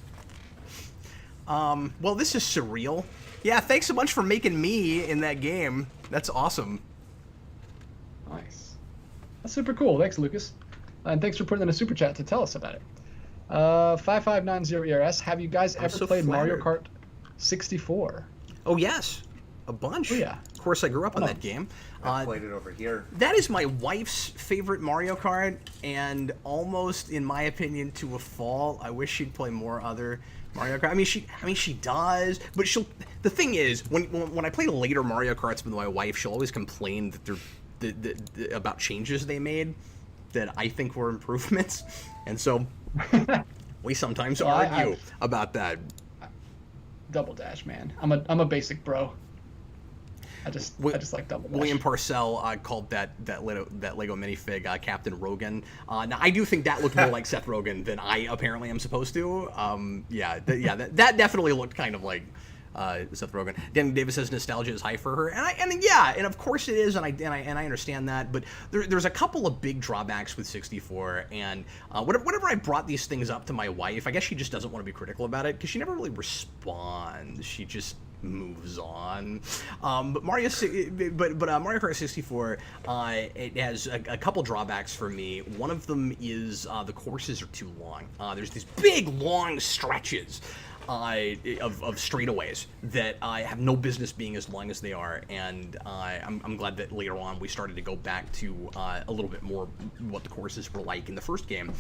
Well, this is surreal. Yeah, thanks so much for making me in that game. That's awesome. Nice. That's super cool. Thanks, Lucas. And thanks for putting in a super chat to tell us about it. 5590ERS, have you guys ever played Mario Kart 64? Oh, yes. A bunch. Oh, yeah. Of course, I grew up on that game. I played it over here. That is my wife's favorite Mario Kart, and almost, in my opinion, to a fault. I wish she'd play more other Mario Kart. I mean, she does, but she'll. The thing is, when I play later Mario Karts with my wife, she'll always complain that about changes they made that I think were improvements, and so we sometimes argue about that. Double Dash, man. I'm a basic bro. I just like Double Dash. William Parcell called that Lego minifig Captain Rogan. Now I do think that looked more like Seth Rogen than I apparently am supposed to. That definitely looked kind of like Seth Rogen. Danny Davis says nostalgia is high for her, and of course it is, and I understand that. But there's a couple of big drawbacks with 64, and whenever I brought these things up to my wife, I guess she just doesn't want to be critical about it because she never really responds. She just moves on. But Mario Kart 64, it has a couple drawbacks for me. One of them is the courses are too long. There's these big long stretches of straightaways that have no business being as long as they are, and I'm glad that later on we started to go back to a little bit more what the courses were like in the first game,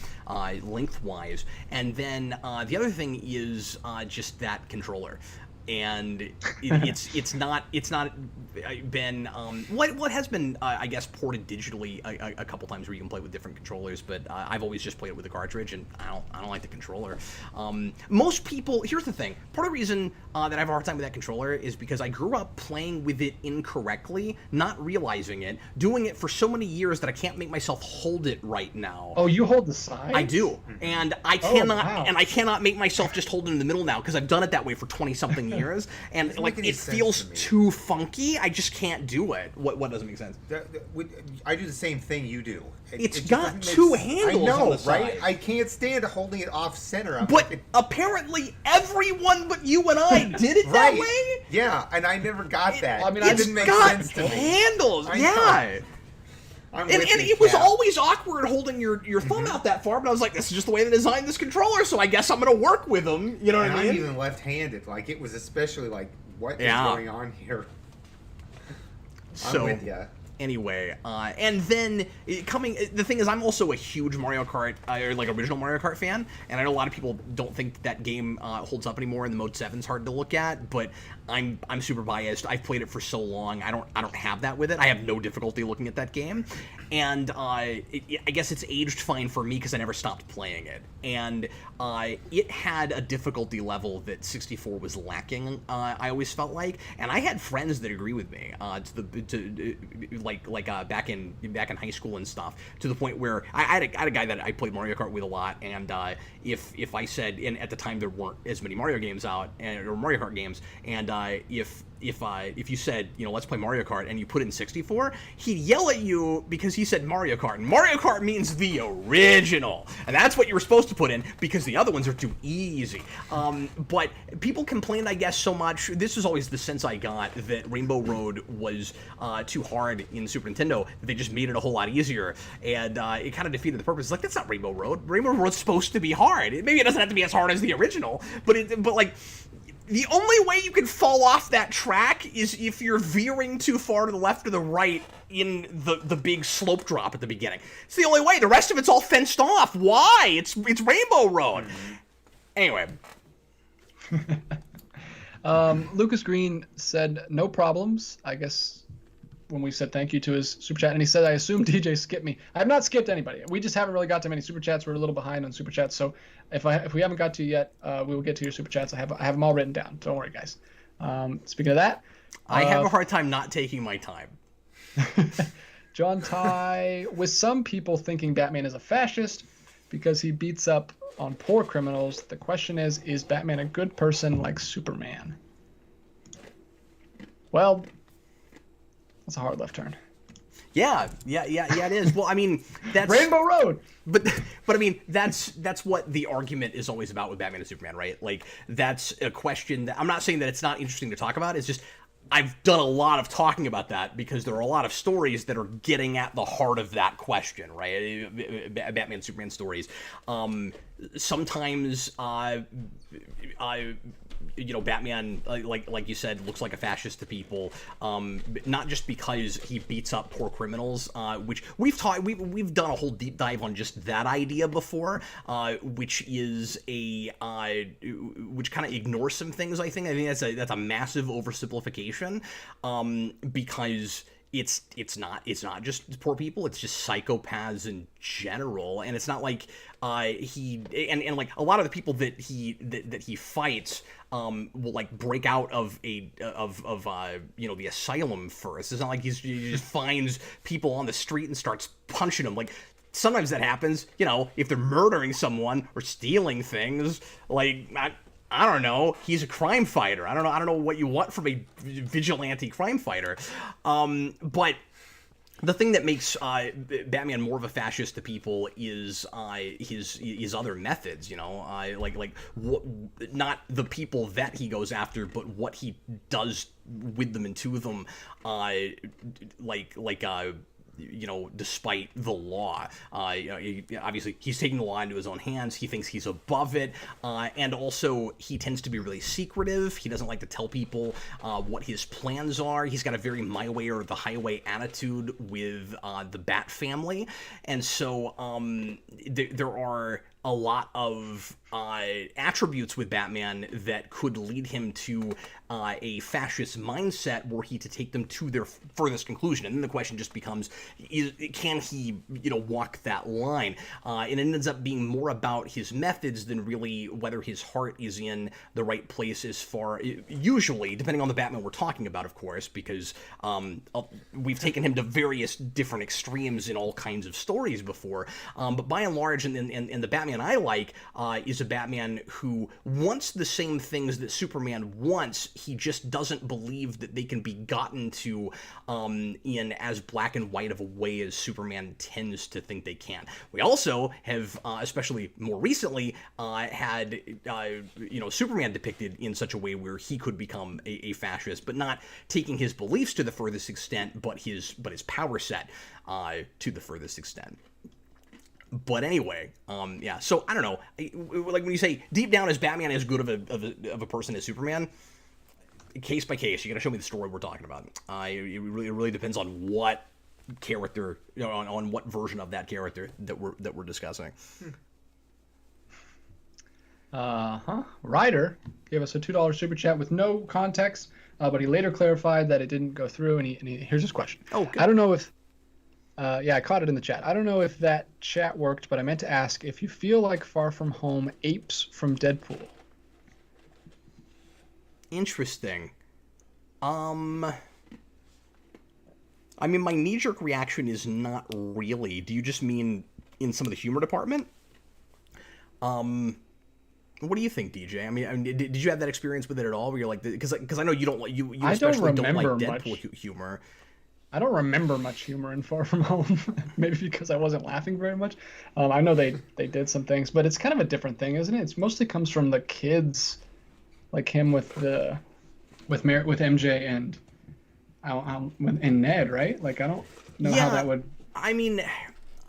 lengthwise. And then the other thing is just that controller. And it's not been what has been I guess ported digitally a couple times where you can play with different controllers, but I've always just played it with the cartridge, and I don't like the controller. Most people, here's the thing, part of the reason that I have a hard time with that controller is because I grew up playing with it incorrectly, not realizing it, doing it for so many years that I can't make myself hold it right now. Oh, you hold the side? I do, and I cannot make myself just hold it in the middle now because I've done it that way for 20-something years, and like it feels too funky. I just can't do it. What doesn't make sense? I do the same thing you do. It's got two handles. I know, on the side. right? I can't stand holding it off center. But apparently everyone but you and I did it that way. Yeah, and I never got that. I mean, it didn't make sense to me. Handles. Yeah. And it was always awkward holding your thumb out that far, but I was like, this is just the way they designed this controller, so I guess I'm going to work with them. You know what I mean? I'm even left-handed. Like, it was especially like, what is going on here? I'm with ya. Anyway, and then the thing is, I'm also a huge Mario Kart, or like original Mario Kart fan, and I know a lot of people don't think that game holds up anymore, and the Mode 7's hard to look at, but I'm super biased. I've played it for so long, I don't have that with it. I have no difficulty looking at that game, and I guess it's aged fine for me because I never stopped playing it, and it had a difficulty level that 64 was lacking. I always felt like, and I had friends that agree with me back in high school and stuff, to the point where I had a guy that I played Mario Kart with a lot, and if I said, and at the time there weren't as many Mario games out, or Mario Kart games, and if you said, let's play Mario Kart, and you put in 64, he'd yell at you because he said Mario Kart, and Mario Kart means the original, and that's what you were supposed to put in because the other ones are too easy. But people complained, I guess, so much. This was always the sense I got, that Rainbow Road was too hard in Super Nintendo. They just made it a whole lot easier, and it kind of defeated the purpose. It's like, that's not Rainbow Road. Rainbow Road's supposed to be hard. Maybe it doesn't have to be as hard as the original, but like, the only way you can fall off that track is if you're veering too far to the left or the right in the big slope drop at the beginning. It's the only way. The rest of it's all fenced off. Why? It's Rainbow Road. Anyway. Lucas Green said no problems, I guess, when we said thank you to his super chat, and he said, I assume DJ skipped me. I have not skipped anybody. We just haven't really got to many super chats. We're a little behind on super chats, so if we haven't got to you yet, we will get to your super chats. I have them all written down. Don't worry, guys. Speaking of that, I have a hard time not taking my time. John Ty, with some people thinking Batman is a fascist because he beats up on poor criminals, the question is Batman a good person like Superman? Well, that's a hard left turn. Yeah, it is. Well, I mean, that's Rainbow Road. But I mean, that's what the argument is always about with Batman and Superman, right? Like, that's a question that I'm not saying that it's not interesting to talk about. It's just I've done a lot of talking about that because there are a lot of stories that are getting at the heart of that question, right? Batman and Superman stories. Sometimes Batman, like you said, looks like a fascist to people, not just because he beats up poor criminals, which we've done a whole deep dive on just that idea before, which is which kind of ignores some things. I think that's a massive oversimplification, because it's not just poor people, it's just psychopaths in general, and it's not like and like a lot of the people that he fights will like break out of the asylum first. It's not like he just finds people on the street and starts punching them. Like, sometimes that happens, if they're murdering someone or stealing things. Like, I don't know. He's a crime fighter. I don't know what you want from a vigilante crime fighter. But the thing that makes Batman more of a fascist to people is his other methods, not the people that he goes after, but what he does with them and to them, despite the law. Obviously, he's taking the law into his own hands. He thinks he's above it. And also, he tends to be really secretive. He doesn't like to tell people what his plans are. He's got a very my way or the highway attitude with the Bat family. And so there are a lot of attributes with Batman that could lead him to a fascist mindset were he to take them to their furthest conclusion. And then the question just becomes, can he, walk that line? And it ends up being more about his methods than really whether his heart is in the right place as far, usually, depending on the Batman we're talking about, of course, because we've taken him to various different extremes in all kinds of stories before. But by and large, and the Batman I like is a Batman who wants the same things that Superman wants. He just doesn't believe that they can be gotten to in as black and white of a way as Superman tends to think they can. We also have, especially more recently, had Superman depicted in such a way where he could become a fascist, but not taking his beliefs to the furthest extent, but his power set to the furthest extent. But anyway, so I don't know. Like when you say deep down, is Batman as good of a person as Superman? Case by case, you got to show me the story we're talking about. It really depends on what character, on what version of that character that we're discussing. Ryder gave us a $2 super chat with no context, but he later clarified that it didn't go through. And here's his question. Oh, good. I don't know if. I caught it in the chat. I don't know if that chat worked, but I meant to ask if you feel like Far From Home apes from Deadpool. Interesting. I mean, my knee-jerk reaction is not really. Do you just mean in some of the humor department? What do you think, DJ? I mean, did you have that experience with it at all? Where you're like, because I know you don't like you especially don't like Deadpool humor. I don't remember much humor in Far From Home. Maybe because I wasn't laughing very much. I know they did some things, but it's kind of a different thing, isn't it? It mostly comes from the kids, like him with MJ and Ned, right? Like I don't know how that would. I mean,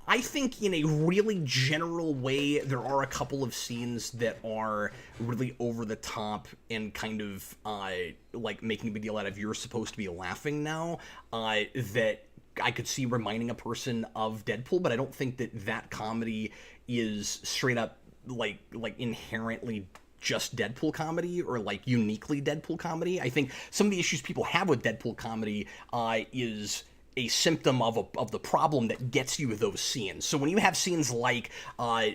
I think in a really general way, there are a couple of scenes that are really over the top and kind of like making a big deal out of you're supposed to be laughing now, that I could see reminding a person of Deadpool, but I don't think that comedy is straight up like inherently just Deadpool comedy or like uniquely Deadpool comedy. I think some of the issues people have with Deadpool comedy is a symptom of the problem that gets you those scenes. So when you have scenes like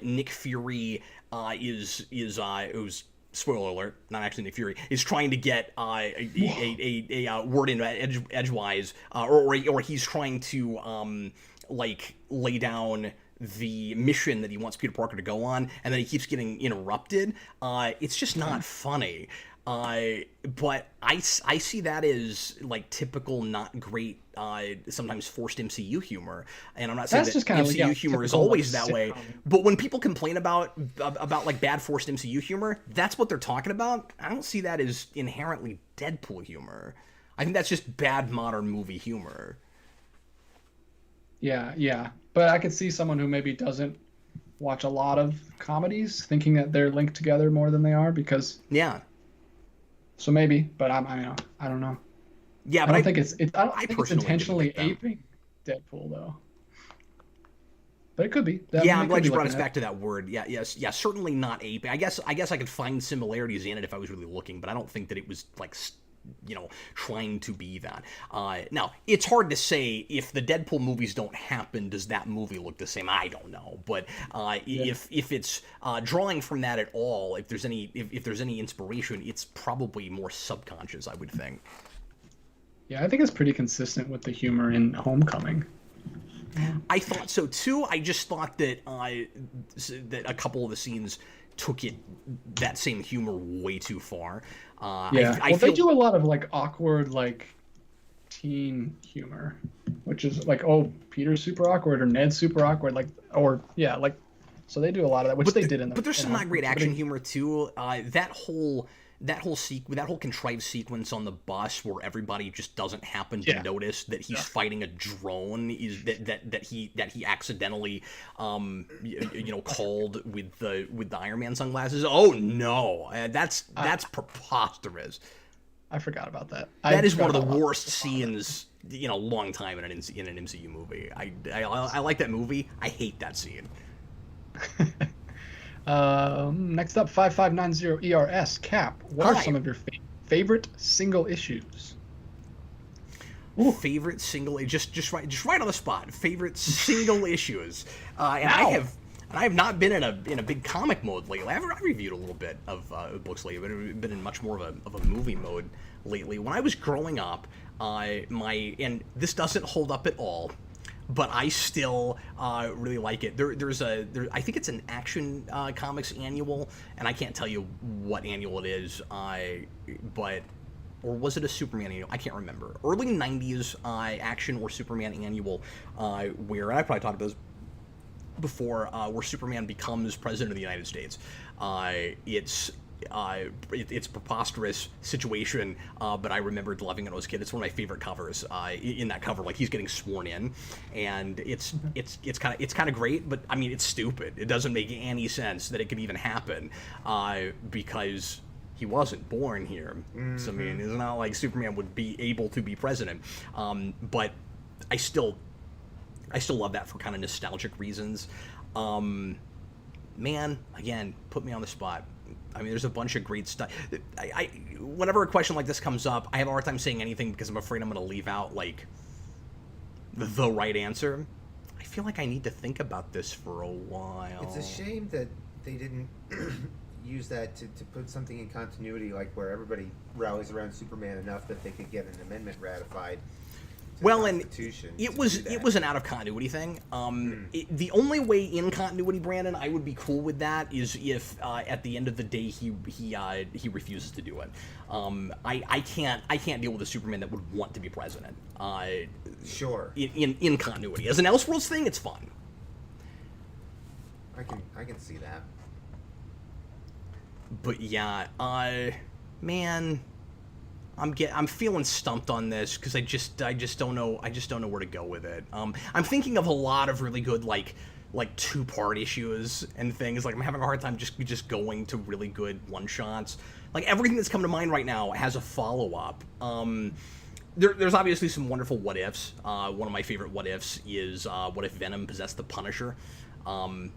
Nick Fury is spoiler alert, not actually Nick Fury, is trying to get a word in edgewise, or he's trying to lay down the mission that he wants Peter Parker to go on, and then he keeps getting interrupted. It's just not funny. But I see that as like typical, not great, sometimes forced MCU humor. And I'm not saying that MCU humor is always that way. But when people complain about like bad forced MCU humor, that's what they're talking about. I don't see that as inherently Deadpool humor. I think that's just bad modern movie humor. Yeah. But I could see someone who maybe doesn't watch a lot of comedies thinking that they're linked together more than they are because. Yeah. So maybe, but I don't know. Yeah, I but don't think it's intentionally aping Deadpool though. But it could be. I'm glad you brought us back to that word. Yeah, certainly not aping. I guess I could find similarities in it if I was really looking, but I don't think that it was like trying to be that. Now, it's hard to say if the Deadpool movies don't happen, does that movie look the same? I don't know. But if it's drawing from that at all, if there's any inspiration, it's probably more subconscious, I would think. Yeah, I think it's pretty consistent with the humor in Homecoming. I thought so too. I just thought that that a couple of the scenes took that same humor way too far. I feel... they do a lot of like awkward like teen humor, which is like, oh, Peter's super awkward or Ned's super awkward, like, or yeah, like, so they do a lot of that, which they did in the. But there's some not great action humor too. That whole contrived sequence on the bus where everybody just doesn't happen to notice that he's fighting a drone is that he accidentally called with the Iron Man sunglasses. Oh no, that's preposterous. I forgot about that. That is one of the worst scenes in a long time in an MCU movie. I like that movie. I hate that scene. Next up, 5590 ERS Cap. What are some of your favorite single issues? Ooh. Favorite single, just right on the spot. Favorite single issues, I have not been in a big comic mode lately. I've reviewed a little bit of books lately, but I've been in much more of a movie mode lately. When I was growing up, and this doesn't hold up at all, but I still really like it. I think it's an Action Comics annual, and I can't tell you what annual it is, or was it a Superman annual? I can't remember. Early 90s Action or Superman annual, where, and I probably talked about this before, where Superman becomes president of the United States. It's a preposterous situation, but I remembered loving it when I was a kid. It's one of my favorite covers. In that cover, like, he's getting sworn in, and it's kind of great, but I mean, it's stupid. It doesn't make any sense that it could even happen, because he wasn't born here. Mm-hmm. So I mean, it's not like Superman would be able to be president. But I still love that for kind of nostalgic reasons. Man, again, put me on the spot. I mean, there's a bunch of great stuff. Whenever a question like this comes up, I have a hard time saying anything because I'm afraid I'm going to leave out, like, the right answer. I feel like I need to think about this for a while. It's a shame that they didn't use that to put something in continuity, like where everybody rallies around Superman enough that they could get an amendment ratified. Well, and it was an out of continuity thing. The only way in continuity, Brandon, I would be cool with that is if at the end of the day he refuses to do it. I can't deal with a Superman that would want to be president. Sure. In continuity, as an Elseworlds thing, it's fun. I can see that. But yeah, man. I'm feeling stumped on this because I just don't know where to go with it. I'm thinking of a lot of really good like 2-part issues and things. Like, I'm having a hard time just going to really good one-shots. Like, everything that's come to mind right now has a follow-up. There's obviously some wonderful what ifs. One of my favorite what ifs is what if Venom possessed the Punisher.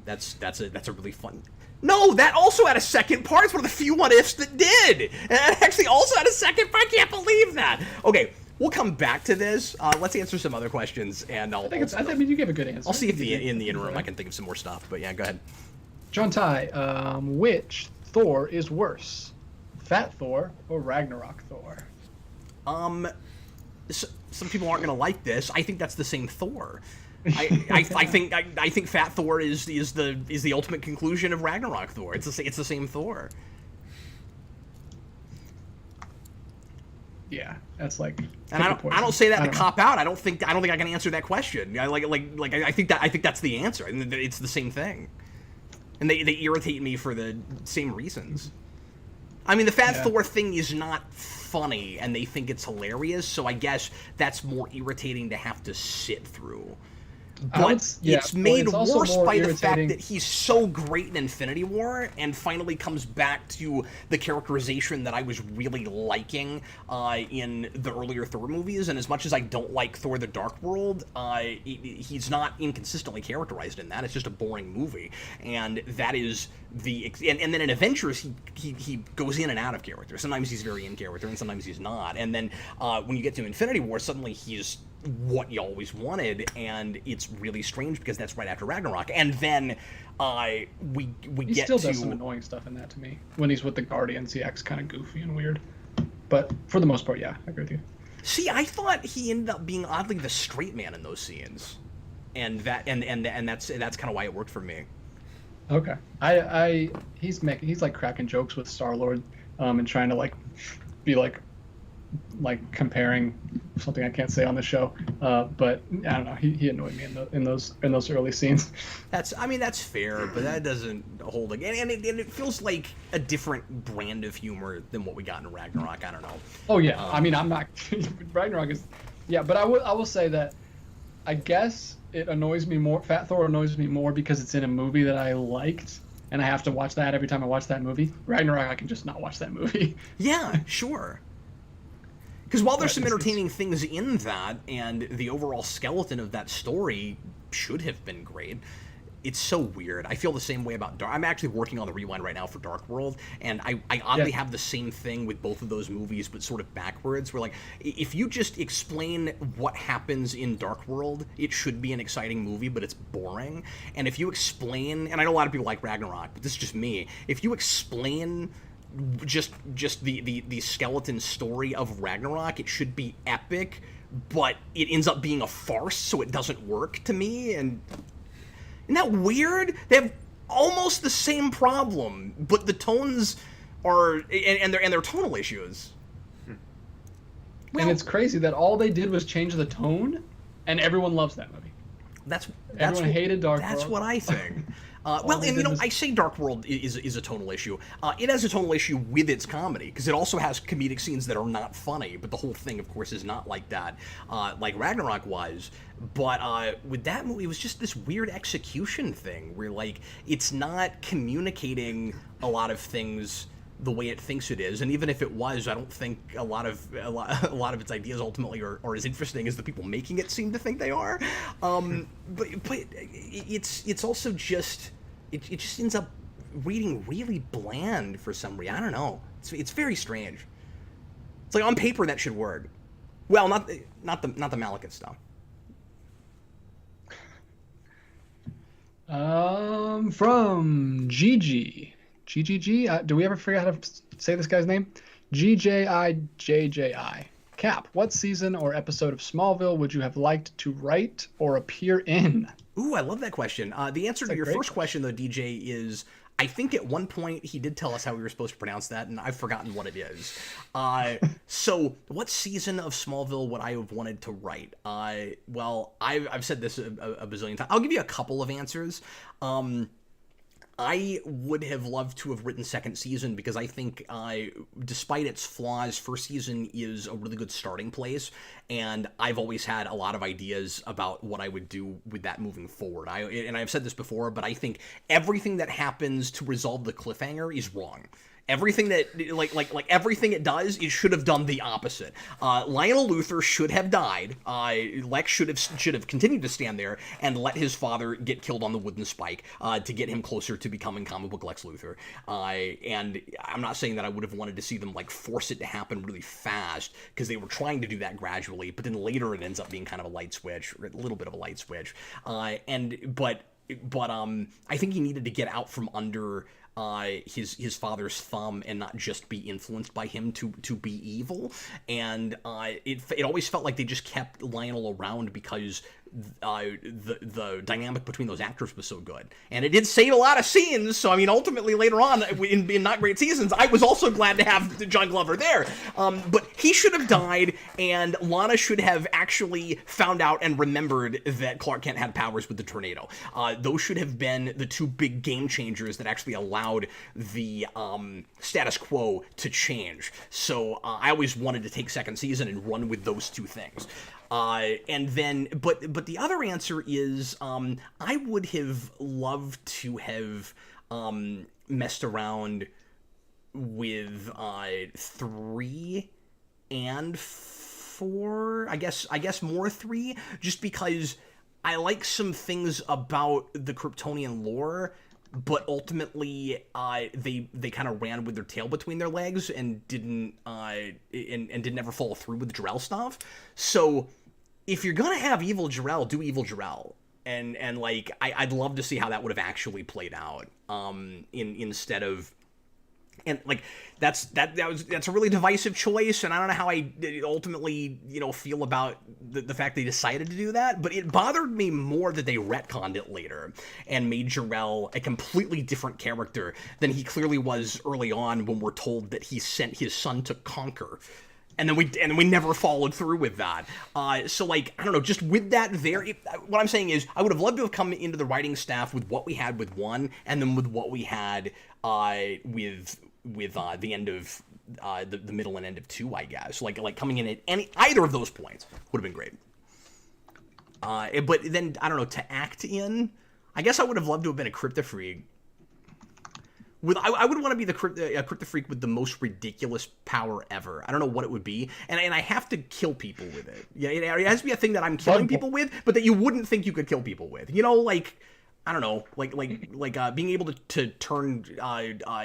That's a really fun. No, that also had a second part. It's one of the few what-ifs that did. And it actually also had a second part. I can't believe that. Okay, we'll come back to this. Let's answer some other questions, and I mean, you gave a good answer. I'll see if in the interim I can think of some more stuff. But yeah, go ahead. John Ty, which Thor is worse, Fat Thor or Ragnarok Thor? Some people aren't gonna like this. I think that's the same Thor. I think Fat Thor is the ultimate conclusion of Ragnarok Thor. It's the same Thor. Yeah, that's like. And I don't say that to cop out. I don't think I can answer that question. I think that's the answer. And it's the same thing. And they irritate me for the same reasons. I mean, the Fat Thor thing is not funny, and they think it's hilarious. So I guess that's more irritating to have to sit through. But it's made worse by the fact that he's so great in Infinity War and finally comes back to the characterization that I was really liking in the earlier Thor movies. And as much as I don't like Thor the Dark World, he's not inconsistently characterized in that. It's just a boring movie. And that is and then in Avengers, he goes in and out of character. Sometimes he's very in character and sometimes he's not. And then when you get to Infinity War, suddenly he's what you always wanted, and it's really strange because that's right after Ragnarok. And then we he still does some annoying stuff in that to me. When he's with the Guardians, he acts kind of goofy and weird. But for the most part, yeah, I agree with you. See, I thought he ended up being oddly the straight man in those scenes, and that's kind of why it worked for me. Okay. He's like cracking jokes with Star-Lord, and trying to like be like comparing something I can't say on the show. But I don't know. He annoyed me in those early scenes. That's fair, but that doesn't hold again, and it feels like a different brand of humor than what we got in Ragnarok. I don't know. Oh yeah. I'm not. Ragnarok is. Yeah, but I will say that I guess it annoys me more. Fat Thor annoys me more because it's in a movie that I liked, and I have to watch that every time I watch that movie. Ragnarok, I can just not watch that movie. Yeah, sure. Because while there's some It's- entertaining things in that, and the overall skeleton of that story should have been great, it's so weird. I feel the same way about Dark. I'm actually working on the rewind right now for Dark World, and I oddly have the same thing with both of those movies, but sort of backwards. Where like, if you just explain what happens in Dark World, it should be an exciting movie, but it's boring. And if you explain, and I know a lot of people like Ragnarok, but this is just me. If you explain just the skeleton story of Ragnarok, it should be epic, but it ends up being a farce, so it doesn't work to me. And isn't that weird? They have almost the same problem, but the tones are and their tonal issues. Well, and it's crazy that all they did was change the tone, and everyone loves that movie. Everyone hated Dark World. That's what I think. Well, and I say Dark World is a tonal issue. It has a tonal issue with its comedy, because it also has comedic scenes that are not funny, but the whole thing, of course, is not like that, like Ragnarok was. But with that movie, it was just this weird execution thing, where, like, it's not communicating a lot of things the way it thinks it is, and even if it was, I don't think a lot of its ideas ultimately are as interesting as the people making it seem to think they are. But it's also just it just ends up reading really bland for some reason. I don't know. It's very strange. It's like on paper that should work. Well, not the Malekith stuff. From GG. GGG? Do we ever figure out how to say this guy's name? GJIJJI. Cap, what season or episode of Smallville would you have liked to write or appear in? Ooh, I love that question. The answer to your first question, though, DJ, is I think at one point he did tell us how we were supposed to pronounce that, and I've forgotten what it is. So what season of Smallville would I have wanted to write? Well, I've said this a bazillion times. I'll give you a couple of answers. I would have loved to have written second season, because I think, despite its flaws, first season is a really good starting place, and I've always had a lot of ideas about what I would do with that moving forward. And I've said this before, but I think everything that happens to resolve the cliffhanger is wrong. Everything that, like everything it does, it should have done the opposite. Lionel Luthor should have died. Lex should have continued to stand there and let his father get killed on the wooden spike to get him closer to becoming comic book Lex Luthor. And I'm not saying that I would have wanted to see them like force it to happen really fast, because they were trying to do that gradually, but then later it ends up being kind of a light switch, or a little bit of a light switch. But I think he needed to get out from under his father's thumb and not just be influenced by him to be evil. And it always felt like they just kept Lionel around because the dynamic between those actors was so good, and it did save a lot of scenes. So I mean, ultimately later on in not great seasons, I was also glad to have John Glover there. But he should have died, and Lana should have actually found out and remembered that Clark Kent had powers with the tornado. Those should have been the two big game changers that actually allowed the status quo to change. So I always wanted to take second season and run with those two things. And then, but the other answer is, I would have loved to have messed around with 3 and 4. I guess more 3, just because I like some things about the Kryptonian lore, but ultimately they kind of ran with their tail between their legs and didn't ever follow through with the Jor-El stuff. So if you're gonna have evil Jor-El, do evil Jor-El. And like I'd love to see how that would have actually played out, instead of And like that's a really divisive choice, and I don't know how I ultimately feel about the fact they decided to do that. But it bothered me more that they retconned it later and made Jor-El a completely different character than he clearly was early on, when we're told that he sent his son to conquer. And then we never followed through with that. So like, I don't know, just with that there, what I'm saying is I would have loved to have come into the writing staff with what we had with 1, and then with what we had with the end of the middle and end of 2, I guess. Like coming in at either of those points would have been great. But then, I don't know, to act in, I guess I would have loved to have been a Cryptofreak. I would want to be the Cryptofreak with the most ridiculous power ever. I don't know what it would be, and I have to kill people with it. Yeah, it has to be a thing that I'm killing people with, but that you wouldn't think you could kill people with. Like, I don't know, like being able to turn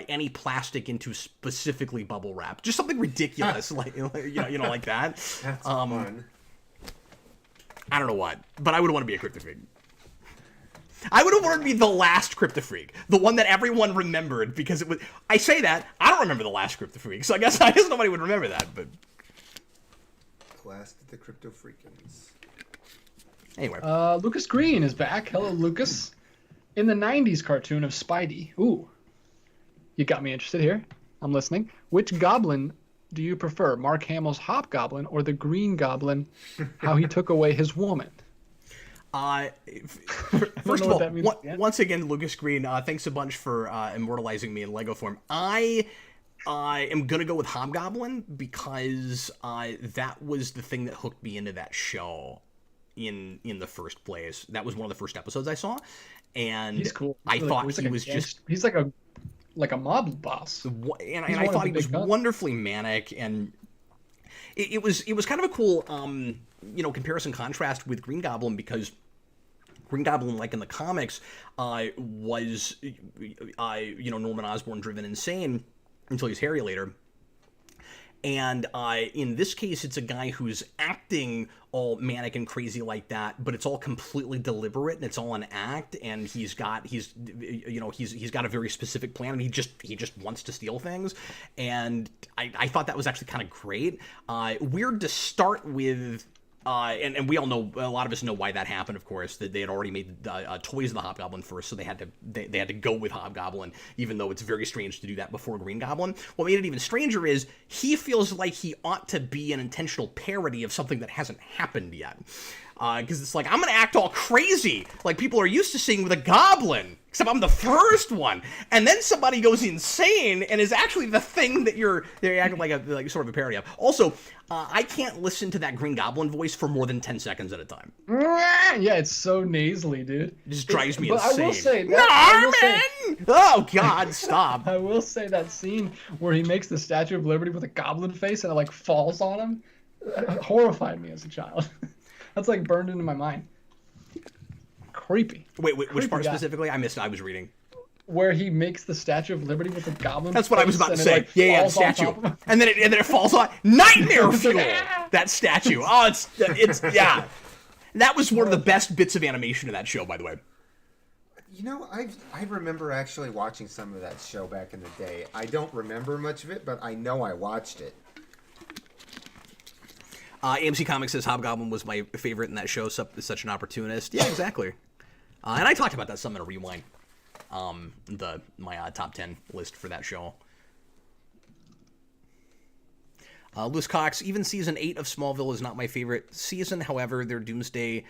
any plastic into specifically bubble wrap, just something ridiculous, like like that. That's fun. I don't know what, but I would want to be a Cryptofreak. I would have wanted to be the last Cryptofreak, the one that everyone remembered, because it was. I say that I don't remember the last Cryptofreak, so I guess nobody would remember that. But last of the Cryptofreakins. Anyway, Lucas Green is back. Hello, Lucas. In the '90s cartoon of Spidey. Ooh, you got me interested here. I'm listening. Which Goblin do you prefer, Mark Hamill's Hobgoblin or the Green Goblin? How he took away his woman. First of all, once again, Lucas Green, thanks a bunch for immortalizing me in Lego form. I am gonna go with Hobgoblin because that was the thing that hooked me into that show in the first place. That was one of the first episodes I saw, and he's cool. I thought he was just he's like a mob boss, and I thought he was wonderfully manic, and it was kind of a cool comparison contrast with Green Goblin, because Green Goblin, like in the comics, was Norman Osborn driven insane until he's Harry later. And in this case, it's a guy who's acting all manic and crazy like that, but it's all completely deliberate and it's all an act. And he's got a very specific plan, and he just wants to steal things. And I thought that was actually kind of great. Weird to start with. And we all know, a lot of us know why that happened, of course, that they had already made toys of the Hobgoblin first, so they had to go with Hobgoblin, even though it's very strange to do that before Green Goblin. What made it even stranger is he feels like he ought to be an intentional parody of something that hasn't happened yet. Because it's like, I'm going to act all crazy, like people are used to seeing with a goblin, except I'm the first one. And then somebody goes insane and is actually the thing that they're acting like sort of a parody of. Also, I can't listen to that Green Goblin voice for more than 10 seconds at a time. Yeah, it's so nasally, dude. It just drives me insane. I will say that, Norman! Oh, God, stop. I will say that scene where he makes the Statue of Liberty with a goblin face and it like falls on him horrified me as a child. That's like burned into my mind. Creepy. Wait, which part specifically? I missed it. I was reading. Where he makes the Statue of Liberty with a goblin. That's what I was about to say. Yeah, the statue. And then it falls on. Nightmare fuel! That statue. Oh, it's yeah. That was one of the best bits of animation in that show, by the way. I remember actually watching some of that show back in the day. I don't remember much of it, but I know I watched it. AMC Comics says Hobgoblin was my favorite in that show. Such an opportunist. Yeah, exactly. And I talked about that some in a rewind. My top 10 list for that show. Lewis Cox, even season 8 of Smallville is not my favorite season. However, their Doomsday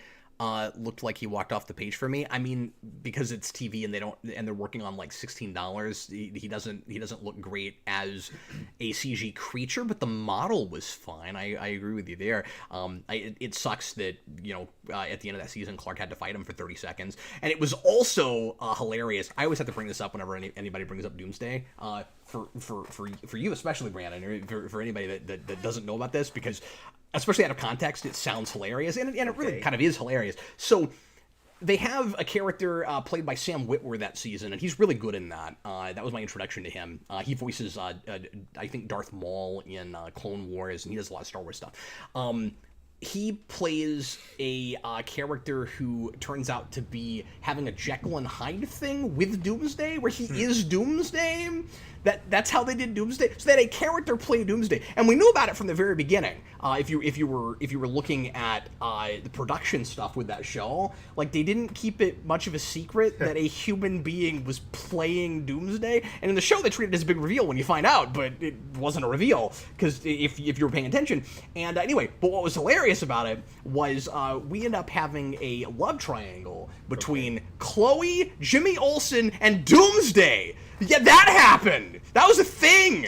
looked like he walked off the page for me. I mean, because it's TV and they're working on like $16. He doesn't look great as a CG creature, but the model was fine. I agree with you there. It sucks that at the end of that season, Clark had to fight him for 30 seconds, and it was also hilarious. I always have to bring this up whenever anybody brings up Doomsday. For you especially, Brandon, or for anybody that doesn't know about this, because especially out of context, it sounds hilarious, and it really kind of is hilarious. So they have a character played by Sam Witwer that season, and he's really good in that. That was my introduction to him. He voices, I think, Darth Maul in Clone Wars, and he does a lot of Star Wars stuff. he plays a character who turns out to be having a Jekyll and Hyde thing with Doomsday, where he is Doomsday. That's how they did Doomsday. So they had a character play Doomsday, and we knew about it from the very beginning. If you were looking at the production stuff with that show, like they didn't keep it much of a secret that a human being was playing Doomsday. And in the show, they treated it as a big reveal when you find out, but it wasn't a reveal because if you were paying attention. And anyway, but what was hilarious about it was we end up having a love triangle between Chloe, Jimmy Olsen, and Doomsday. Yeah, that happened. That was a thing.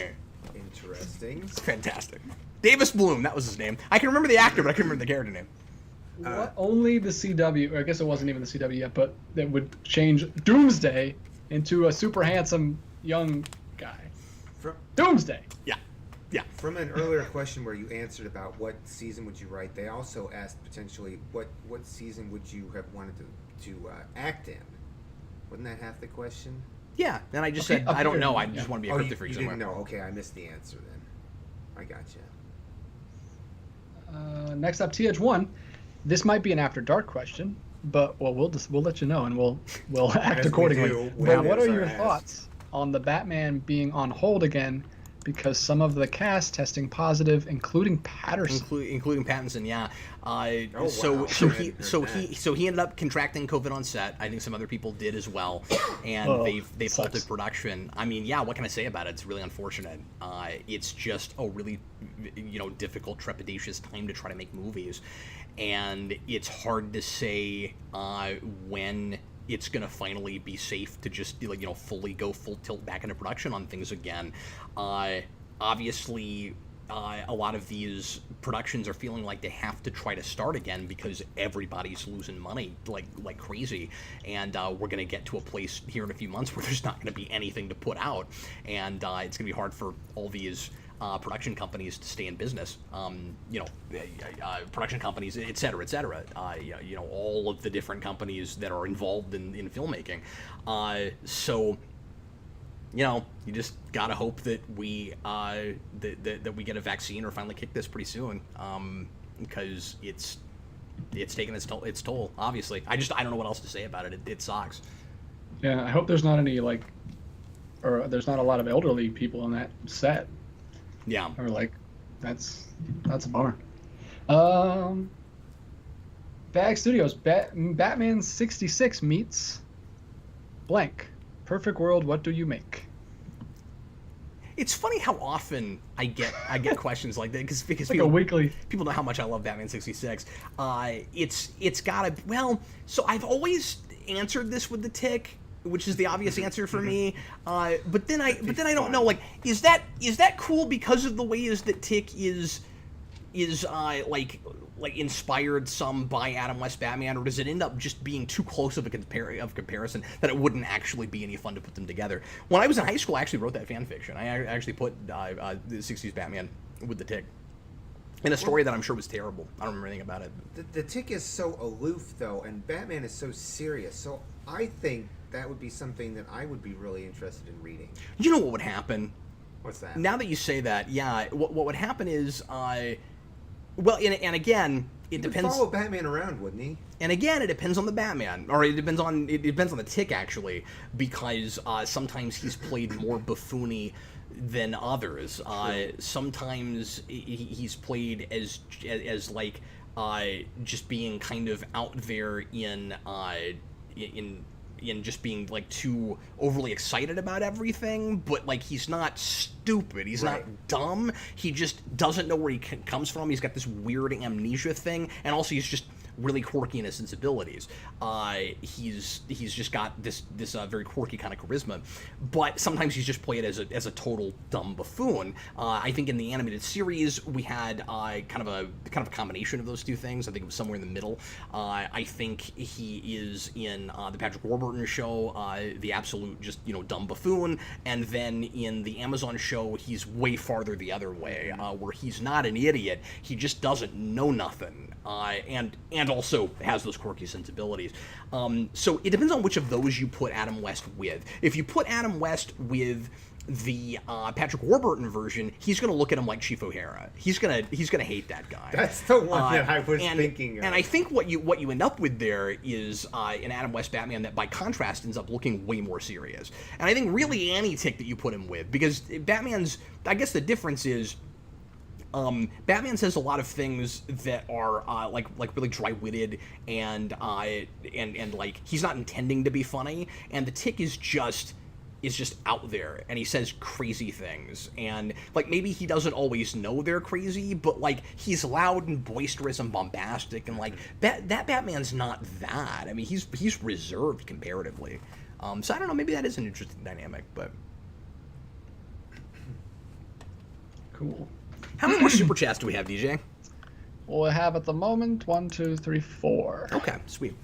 Interesting. It's fantastic. Davis Bloom, that was his name. I can remember the actor, but I couldn't remember the character name. What only the CW, or I guess it wasn't even the CW yet, but that would change Doomsday into a super handsome young guy. Doomsday. Yeah. Yeah. From an earlier question where you answered about what season would you write, they also asked potentially what season would you have wanted to act in. Wasn't that half the question? Yeah, and I just said, I don't know. I just want to be a cryptic freak you somewhere. Didn't know. Okay, I missed the answer then. I gotcha. Next up, TH1. This might be an After Dark question, but we'll let you know, and we'll act accordingly. But what are your thoughts on the Batman being on hold again because some of the cast testing positive, including Patterson? Including Pattinson, yeah. So he ended up contracting COVID on set. I think some other people did as well, and they've halted production. I mean, yeah, what can I say about it? It's really unfortunate. It's just a really difficult, trepidatious time to try to make movies, and it's hard to say when it's going to finally be safe to just fully go full tilt back into production on things again. Obviously, a lot of these productions are feeling like they have to try to start again because everybody's losing money like crazy, and we're going to get to a place here in a few months where there's not going to be anything to put out, and it's going to be hard for all these production companies to stay in business, production companies, et cetera, all of the different companies that are involved in filmmaking. So, you just gotta hope that we that we get a vaccine or finally kick this pretty soon, because it's taking its toll. Obviously, I don't know what else to say about it. It sucks. Yeah, I hope there's not any or there's not a lot of elderly people on that set. Yeah. Or that's a bummer. Bag Studios, Batman 66 meets blank. Perfect world, what do you make? It's funny how often I get questions like that because a weekly. People know how much I love Batman 66. It's gotta, well, so I've always answered this with the Tick, which is the obvious answer for me. But then I don't know, is that cool because of the ways that Tick is inspired some by Adam West Batman, or does it end up just being too close of a comparison that it wouldn't actually be any fun to put them together? When I was in high school, I actually wrote that fan fiction. I actually put the 60s Batman with the Tick in a story that I'm sure was terrible. I don't remember anything about it. The Tick is so aloof, though, and Batman is so serious. So I think that would be something that I would be really interested in reading. You know what would happen? What's that? Now that you say that, yeah, what would happen is, well, and again, it depends. He'd follow Batman around, wouldn't he? And again, it depends on the Batman, or it depends on the Tick actually, because sometimes he's played more buffoony than others. Sometimes he's played as just being kind of out there in just being too overly excited about everything, but he's not stupid, he's not dumb, he just doesn't know where he comes from. He's got this weird amnesia thing, and also he's just really quirky in his sensibilities. He's just got this very quirky kind of charisma, but sometimes he's just played as a total dumb buffoon. I think in the animated series we had kind of a combination of those two things. I think it was somewhere in the middle. I think he is in the Patrick Warburton show, the absolute just dumb buffoon, and then in the Amazon show he's way farther the other way, where he's not an idiot, he just doesn't know nothing, and also has those quirky sensibilities. So it depends on which of those you put Adam West with. If you put Adam West with the Patrick Warburton version, he's gonna look at him like Chief O'Hara. He's gonna hate that guy. That's the one that I was thinking of. And I think what you end up with there is an Adam West Batman that, by contrast, ends up looking way more serious. And I think really any tick that you put him with, because Batman's, I guess the difference is, Batman says a lot of things that are like really dry-witted and like he's not intending to be funny, and the Tick is just out there, and he says crazy things, and like maybe he doesn't always know they're crazy, but like he's loud and boisterous and bombastic, and like that Batman's not that. I mean, he's reserved comparatively. So I don't know, maybe that is an interesting dynamic, but cool. How many more super chats do we have, DJ? We'll have at the moment 1, 2, 3, 4. Okay, sweet.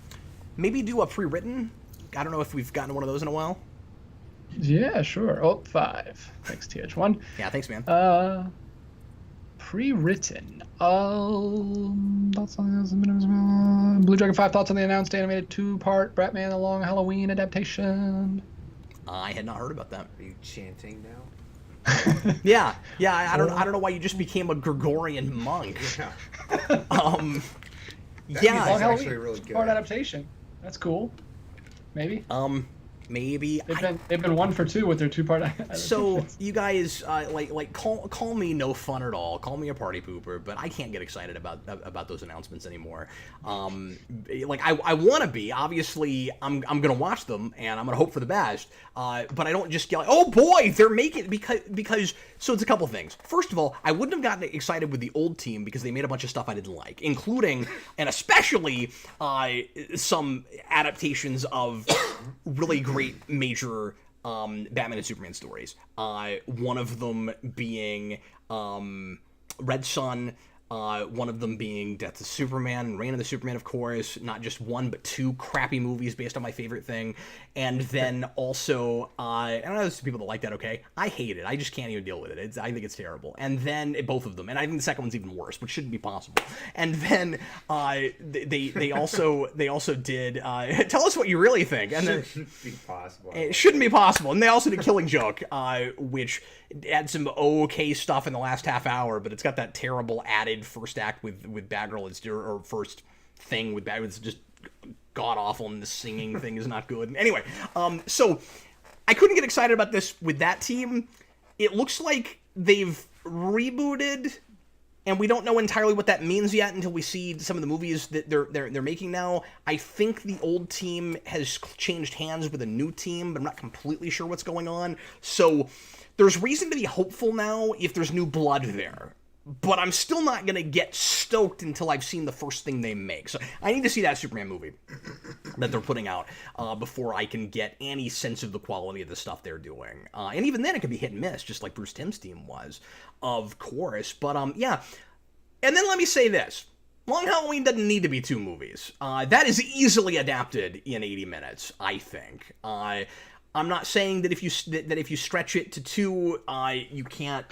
Maybe do a pre-written. I don't know if we've gotten one of those in a while. Yeah, sure. Oh, 5. Thanks, TH1. Yeah, thanks, man. Pre-written. Blue Dragon 5 thoughts on the announced animated 2-part Batman: The Long Halloween adaptation. I had not heard about that. Are you chanting now? Yeah. I don't know why you just became a Gregorian monk. Yeah. Yeah. That's actually really good. Part adaptation. That's cool. Maybe. Maybe they've been 1 for 2 with their 2-part adaptations. So you guys call me no fun at all. Call me a party pooper, but I can't get excited about those announcements anymore. Like I want to be. Obviously, I'm gonna watch them and I'm gonna hope for the best. But I don't just get like, oh boy, they're making because. So it's a couple things. First of all, I wouldn't have gotten excited with the old team because they made a bunch of stuff I didn't like, including and especially some adaptations of really great major Batman and Superman stories. One of them being Red Son. One of them being Death of Superman and Reign of the Superman, of course. Not just 1, but 2 crappy movies based on my favorite thing. And then also, I don't know, there's some people that like that, okay? I hate it. I just can't even deal with it. I think it's terrible. And then, both of them. And I think the second one's even worse, which shouldn't be possible. And then, they also did, tell us what you really think. And then, Shouldn't be possible. It shouldn't be possible. And they also did Killing Joke, which had some okay stuff in the last half hour, but it's got that terrible added first act with Batgirl, or first thing with Batgirl. It's just god awful, and the singing thing is not good. Anyway, so I couldn't get excited about this with that team. It looks like they've rebooted, and we don't know entirely what that means yet until we see some of the movies that they're making now. I think the old team has changed hands with a new team, but I'm not completely sure what's going on. So there's reason to be hopeful now if there's new blood there. But I'm still not going to get stoked until I've seen the first thing they make. So I need to see that Superman movie that they're putting out before I can get any sense of the quality of the stuff they're doing. And even then, it could be hit and miss, just like Bruce Timm's team was, of course. But yeah. And then let me say this. Long Halloween doesn't need to be 2 movies. That is easily adapted in 80 minutes, I think. I'm not saying that if you stretch it to 2, you can't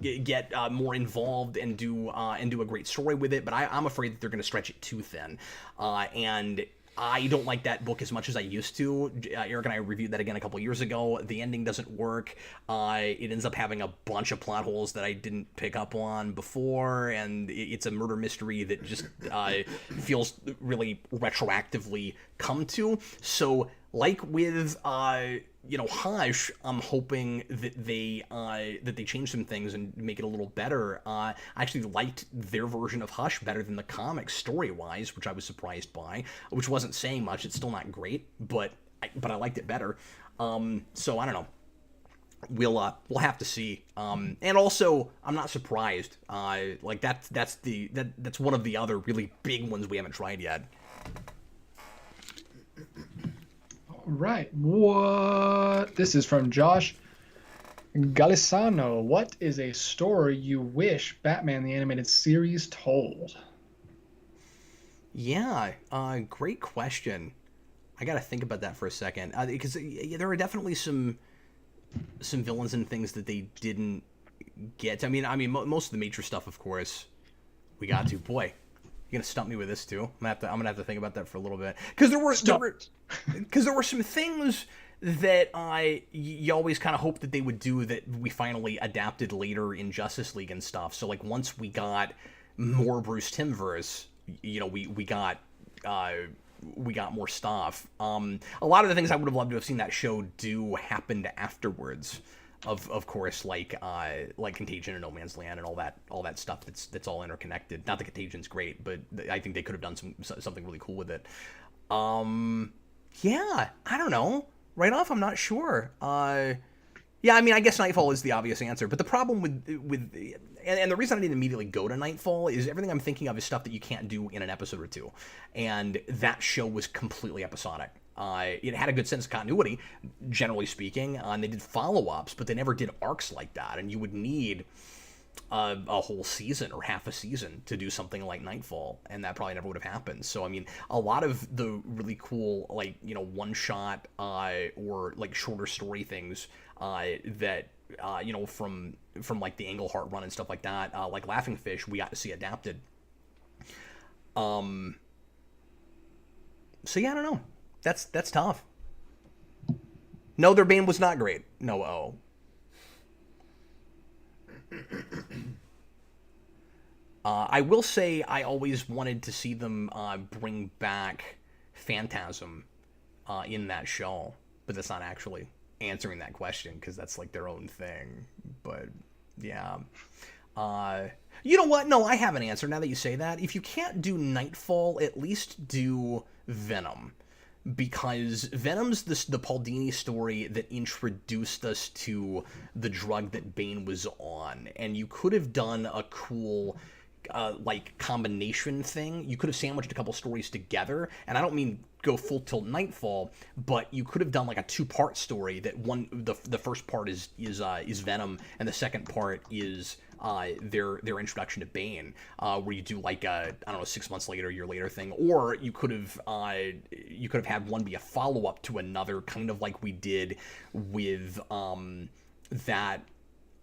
get more involved and do a great story with it. But I'm afraid that they're going to stretch it too thin, and I don't like that book as much as I used to. Eric and I reviewed that again a couple years ago. The ending doesn't work. It ends up having a bunch of plot holes that I didn't pick up on before, and it's a murder mystery that just feels really retroactively come to. So, like with Hush, I'm hoping that they change some things and make it a little better. I actually liked their version of Hush better than the comics story-wise, which I was surprised by, which wasn't saying much. It's still not great, but I liked it better. So I don't know. We'll have to see. And also, I'm not surprised. That's one of the other really big ones we haven't tried yet. Right. What? This is from Josh Galisano. What is a story you wish Batman the Animated Series told? Yeah, great question. I got to think about that for a second. Because there are definitely some villains and things that they didn't get. I mean, most of the major stuff, of course, we got to. Boy, you're gonna stump me with this too. I'm gonna have to think about that for a little bit. Because there were some things that you always kind of hope that they would do that we finally adapted later in Justice League and stuff. So like once we got more Bruce Timmverse, you know, we got more stuff. A lot of the things I would have loved to have seen that show do happened afterwards. Of course, like Contagion and No Man's Land and all that stuff that's all interconnected. Not that Contagion's great, but I think they could have done something really cool with it. Yeah, I don't know. Right off, I'm not sure. Yeah, I mean, I guess Nightfall is the obvious answer, but the problem with and the reason I didn't immediately go to Nightfall is everything I'm thinking of is stuff that you can't do in an episode or two, and that show was completely episodic. It had a good sense of continuity, generally speaking, and they did follow-ups, but they never did arcs like that, and you would need a whole season or half a season to do something like Nightfall, and that probably never would have happened. So, I mean, a lot of the really cool, like, you know, one-shot or, like, shorter story things that, you know, from like, the Englehart run and stuff like that, like Laughing Fish, we got to see adapted. So, yeah, I don't know. That's tough. No, their band was not great. No, I will say I always wanted to see them bring back Phantasm in that show, but that's not actually answering that question because that's like their own thing. But yeah, you know what? No, I have an answer now that you say that. If you can't do Nightfall, at least do Venom. Because Venom's the Paul Dini story that introduced us to the drug that Bane was on. And you could have done a cool, like, combination thing. You could have sandwiched a couple stories together. And I don't mean go full tilt Nightfall, but you could have done, like, a two-part story that the first part is Venom, and the second part is their introduction to Bane, where you do like a, I don't know, 6 months later, a year later thing, or you could have had one be a follow up to another, kind of like we did with that.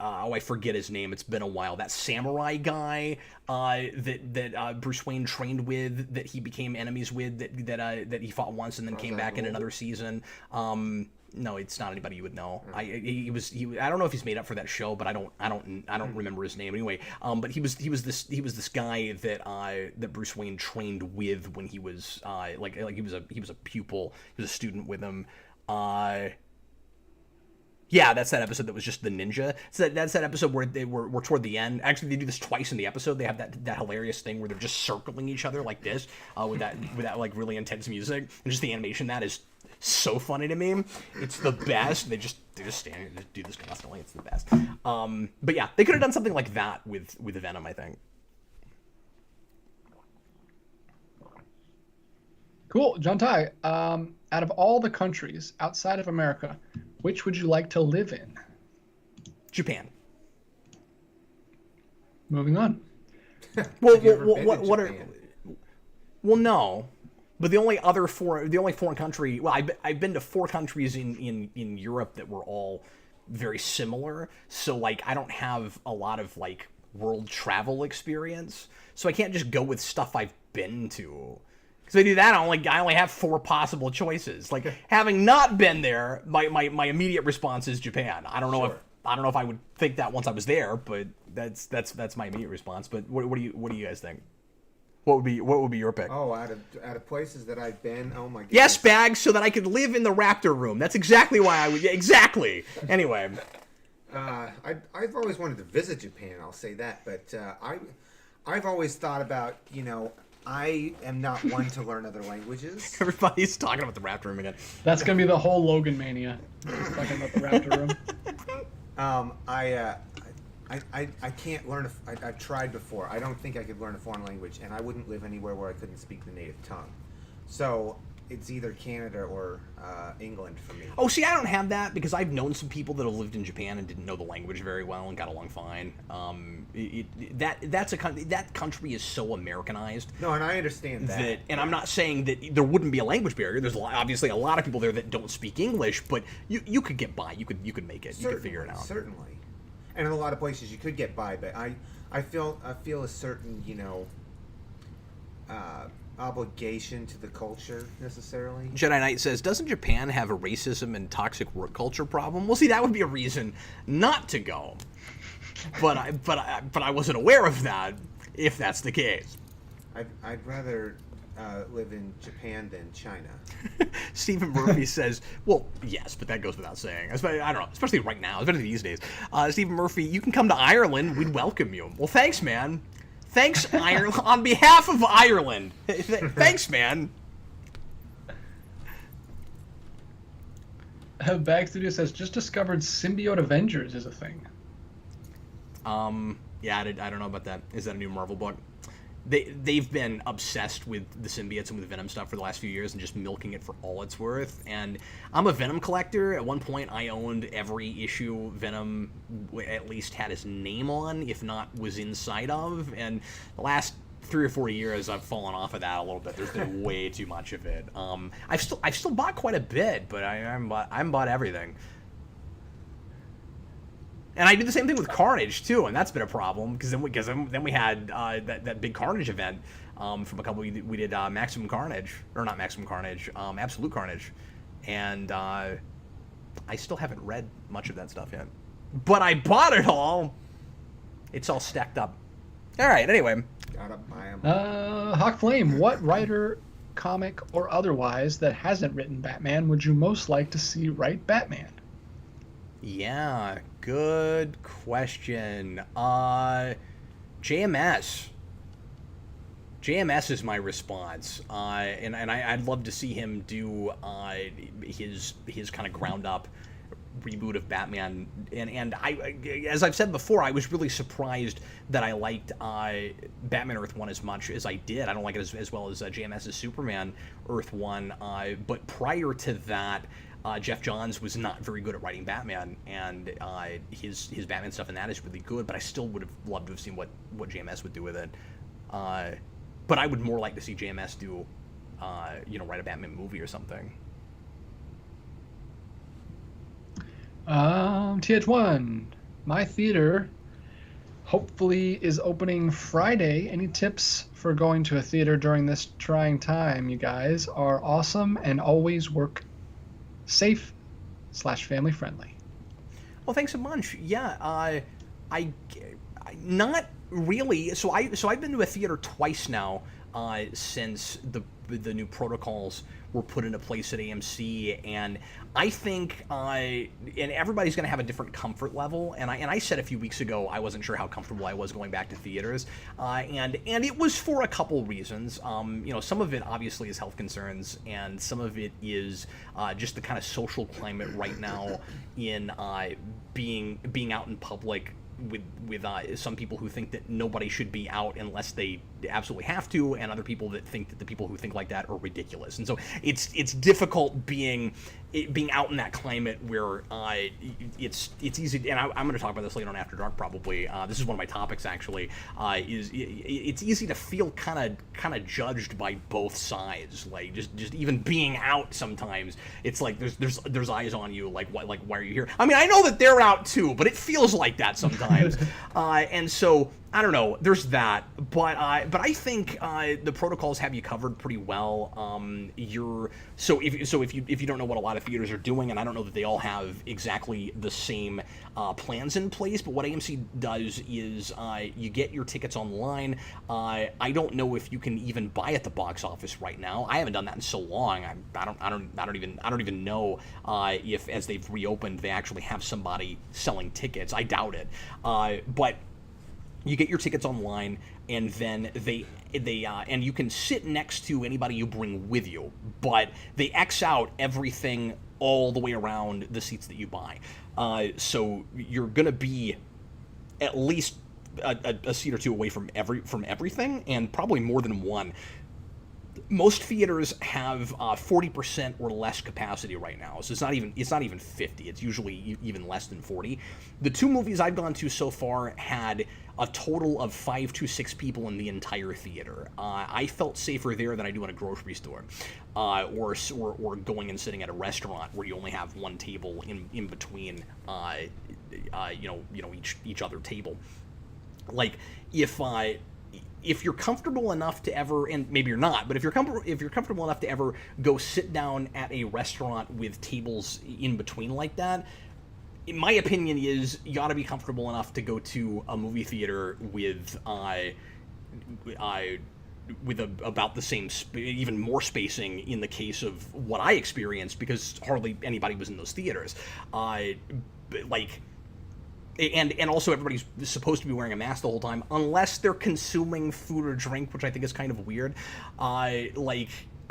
I forget his name. It's been a while. That samurai guy that Bruce Wayne trained with, that he became enemies with, that he fought once and then came back in another season. No, it's not anybody you would know. I don't know if he's made up for that show, but I don't remember his name anyway. But he was this guy that Bruce Wayne trained with when he was like he was a pupil. He was a student with him. Yeah, that's that episode that was just the ninja. So that's that episode where they were toward the end. Actually, they do this twice in the episode. They have that hilarious thing where they're just circling each other like this, with that like really intense music, and just the animation that is so funny to me. It's the best. They just stand and do this constantly. It's the best. But yeah, they could have done something like that with Venom, I think. Cool, John Ty. Out of all the countries outside of America, which would you like to live in? Japan. Moving on. Well, no. But the only foreign country, well, I've been to 4 countries in Europe that were all very similar. So like I don't have a lot of like world travel experience. So I can't just go with stuff I've been to. Because I do that, I only have 4 possible choices. Like having not been there, my immediate response is Japan. I don't know if I would think that once I was there, but that's my immediate response. But what do you guys think? What would be your pick? Oh, out of places that I've been, oh my goodness. Yes, Bags, so that I could live in the Raptor room. That's exactly why I would. Yeah, exactly. Anyway, I've always wanted to visit Japan. I'll say that, but I've always thought about, you know, I am not one to learn other languages. Everybody's talking about the Raptor room again. That's gonna be the whole Logan mania. Just talking about the Raptor room. I can't learn. I've tried before. I don't think I could learn a foreign language, and I wouldn't live anywhere where I couldn't speak the native tongue. So it's either Canada or England for me. Oh, see, I don't have that because I've known some people that have lived in Japan and didn't know the language very well and got along fine. That country is so Americanized. No, and I understand that. And I'm not saying that there wouldn't be a language barrier. There's obviously a lot of people there that don't speak English, but you could get by. You could make it. You could figure it out. Certainly. And in a lot of places you could get by, but I feel a certain, you know, obligation to the culture necessarily. Jedi Knight says, doesn't Japan have a racism and toxic work culture problem? Well, see, that would be a reason not to go. But I wasn't aware of that, if that's the case. I'd rather live in Japan than China. Stephen Murphy says, well, yes, but that goes without saying. I don't know, especially right now, especially these days. Stephen Murphy, you can come to Ireland. We'd welcome you. Well, thanks, man. Thanks, Ireland. On behalf of Ireland. Thanks, man. Bag Studio says, just discovered Symbiote Avengers is a thing. Yeah, I don't know about that. Is that a new Marvel book? They've been obsessed with the symbiotes and with Venom stuff for the last few years and just milking it for all it's worth. And I'm a Venom collector. At one point, I owned every issue Venom at least had his name on, if not was inside of. And the last 3 or 4 years, I've fallen off of that a little bit. There's been way too much of it. I've still bought quite a bit, but I haven't bought everything. And I did the same thing with Carnage too, and that's been a problem because then we had that big Carnage event from a couple. We did Maximum Carnage, or not Maximum Carnage, Absolute Carnage, and I still haven't read much of that stuff yet. But I bought it all. It's all stacked up. All right. Anyway. Gotta buy 'em. Hawk Flame, what writer, comic or otherwise, that hasn't written Batman would you most like to see write Batman? Yeah, good question. JMS. JMS is my response, and I'd love to see him do his kind of ground up reboot of Batman. And I, as I've said before, I was really surprised that I liked Batman Earth 1 as much as I did. I don't like it as well as JMS's Superman Earth 1, but prior to that, Jeff Johns was not very good at writing Batman, and his Batman stuff in that is really good, but I still would have loved to have seen what JMS would do with it. But I would more like to see JMS do, write a Batman movie or something. TH1, my theater hopefully is opening Friday. Any tips for going to a theater during this trying time? You guys are awesome and always work safe/family friendly. Well, thanks a bunch. Yeah, I not really. So I've been to a theater twice now since the new protocols were put into place at AMC, and I think and everybody's going to have a different comfort level. And I said a few weeks ago I wasn't sure how comfortable I was going back to theaters, and it was for a couple reasons. Some of it obviously is health concerns, and some of it is just the kind of social climate right now in being out in public with some people who think that nobody should be out unless they absolutely have to, and other people that think that the people who think like that are ridiculous. And so it's difficult being out in that climate where it's easy. And I'm going to talk about this later on After Dark probably. This is one of my topics actually. It's easy to feel kind of judged by both sides. Like just even being out sometimes, it's like there's eyes on you. Like why are you here? I mean, I know that they're out too, but it feels like that sometimes. And so I don't know. There's that, but I think the protocols have you covered pretty well. If you don't know what a lot of theaters are doing, and I don't know that they all have exactly the same plans in place, but what AMC does is you get your tickets online. I don't know if you can even buy at the box office right now. I haven't done that in so long. I don't even know if as they've reopened they actually have somebody selling tickets. I doubt it, but. You get your tickets online, and then they and you can sit next to anybody you bring with you, but they X out everything all the way around the seats that you buy. So you're gonna be at least a seat or two away from everything, and probably more than one. Most theaters have 40% or less capacity right now, so it's not even 50. It's usually even less than 40. The two movies I've gone to so far had a total of 5 to 6 people in the entire theater. I felt safer there than I do in a grocery store, or going and sitting at a restaurant where you only have one table in between, each other table. Like if if you're comfortable enough to ever, and maybe you're not, but if you're comfortable enough to ever go sit down at a restaurant with tables in between like that, in my opinion is you ought to be comfortable enough to go to a movie theater with about the same, even more spacing in the case of what I experienced, because hardly anybody was in those theaters. And also everybody's supposed to be wearing a mask the whole time, unless they're consuming food or drink, which I think is kind of weird. I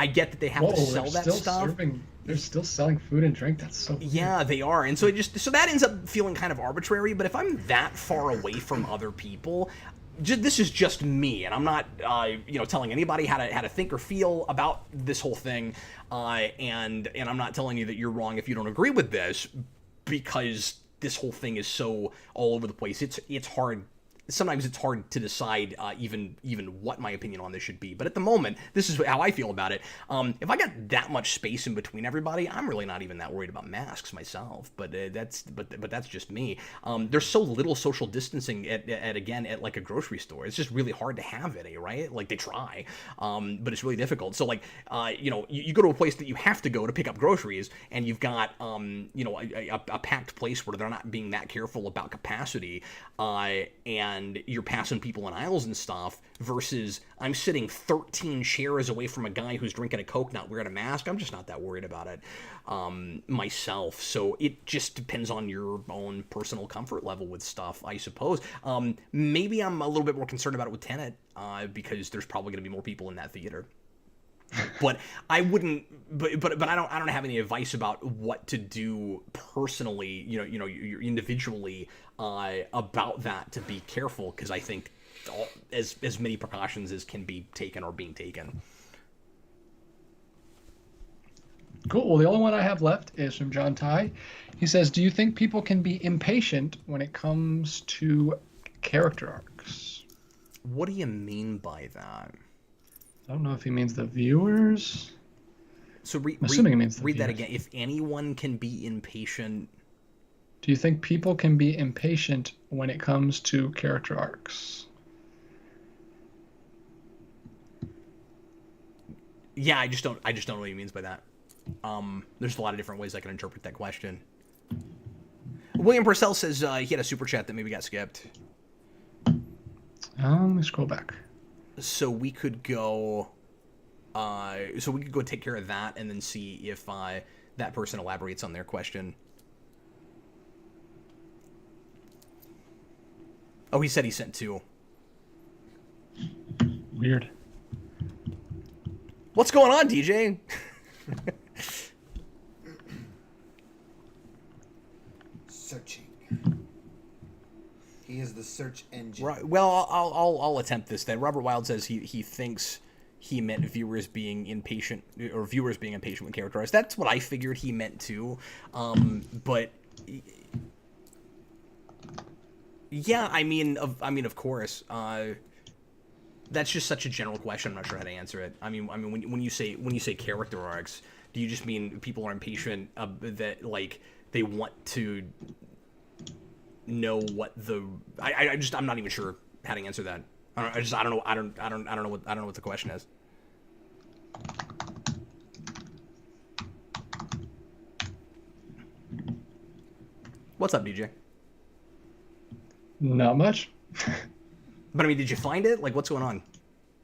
get that they have to sell that stuff. They're still selling food and drink. That's so weird. Yeah, they are. And so that ends up feeling kind of arbitrary. But if I'm that far away from other people, this is just me, and I'm not telling anybody how to think or feel about this whole thing. And I'm not telling you that you're wrong if you don't agree with this, because this whole thing is so all over the place. It's hard. Sometimes it's hard to decide even what my opinion on this should be. But at the moment, this is how I feel about it. If I got that much space in between everybody, I'm really not even that worried about masks myself. But that's just me. There's so little social distancing at like a grocery store. It's just really hard to have it, right? Like they try, but it's really difficult. So you go to a place that you have to go to pick up groceries, and you've got a packed place where they're not being that careful about capacity, and you're passing people in aisles and stuff, versus I'm sitting 13 chairs away from a guy who's drinking a Coke not wearing a mask. I'm just not that worried about it myself. So it just depends on your own personal comfort level with stuff, I suppose. Maybe I'm a little bit more concerned about it with Tenet, because there's probably going to be more people in that theater. But I wouldn't. But I don't have any advice about what to do personally. You're individually about that, to be careful, because I think as many precautions as can be taken are being taken. Cool. Well, the only one I have left is from John Ty. He says, "Do you think people can be impatient when it comes to character arcs?" What do you mean by that? I don't know if he means the viewers. So I'm assuming he means the read viewers. that again. If anyone can be impatient. Do you think people can be impatient when it comes to character arcs? Yeah, I just don't know what he means by that. There's a lot of different ways I can interpret that question. William Purcell says he had a super chat that maybe got skipped. Let me scroll back. So we could go take care of that, and then see if that person elaborates on their question. Oh, he said he sent 2. Weird. What's going on, DJ? Searching. He is the search engine. Right. Well, I'll attempt this then. Robert Wilde says he thinks he meant viewers being impatient with character arcs. That's what I figured he meant too. But yeah, I mean, of course. That's just such a general question. I'm not sure how to answer it. I mean, when you say character arcs, do you just mean people are impatient that like they want to know what the I'm not even sure how to answer that. I don't know what the question is. What's up, DJ? Not much. But I mean, did you find it? Like, what's going on?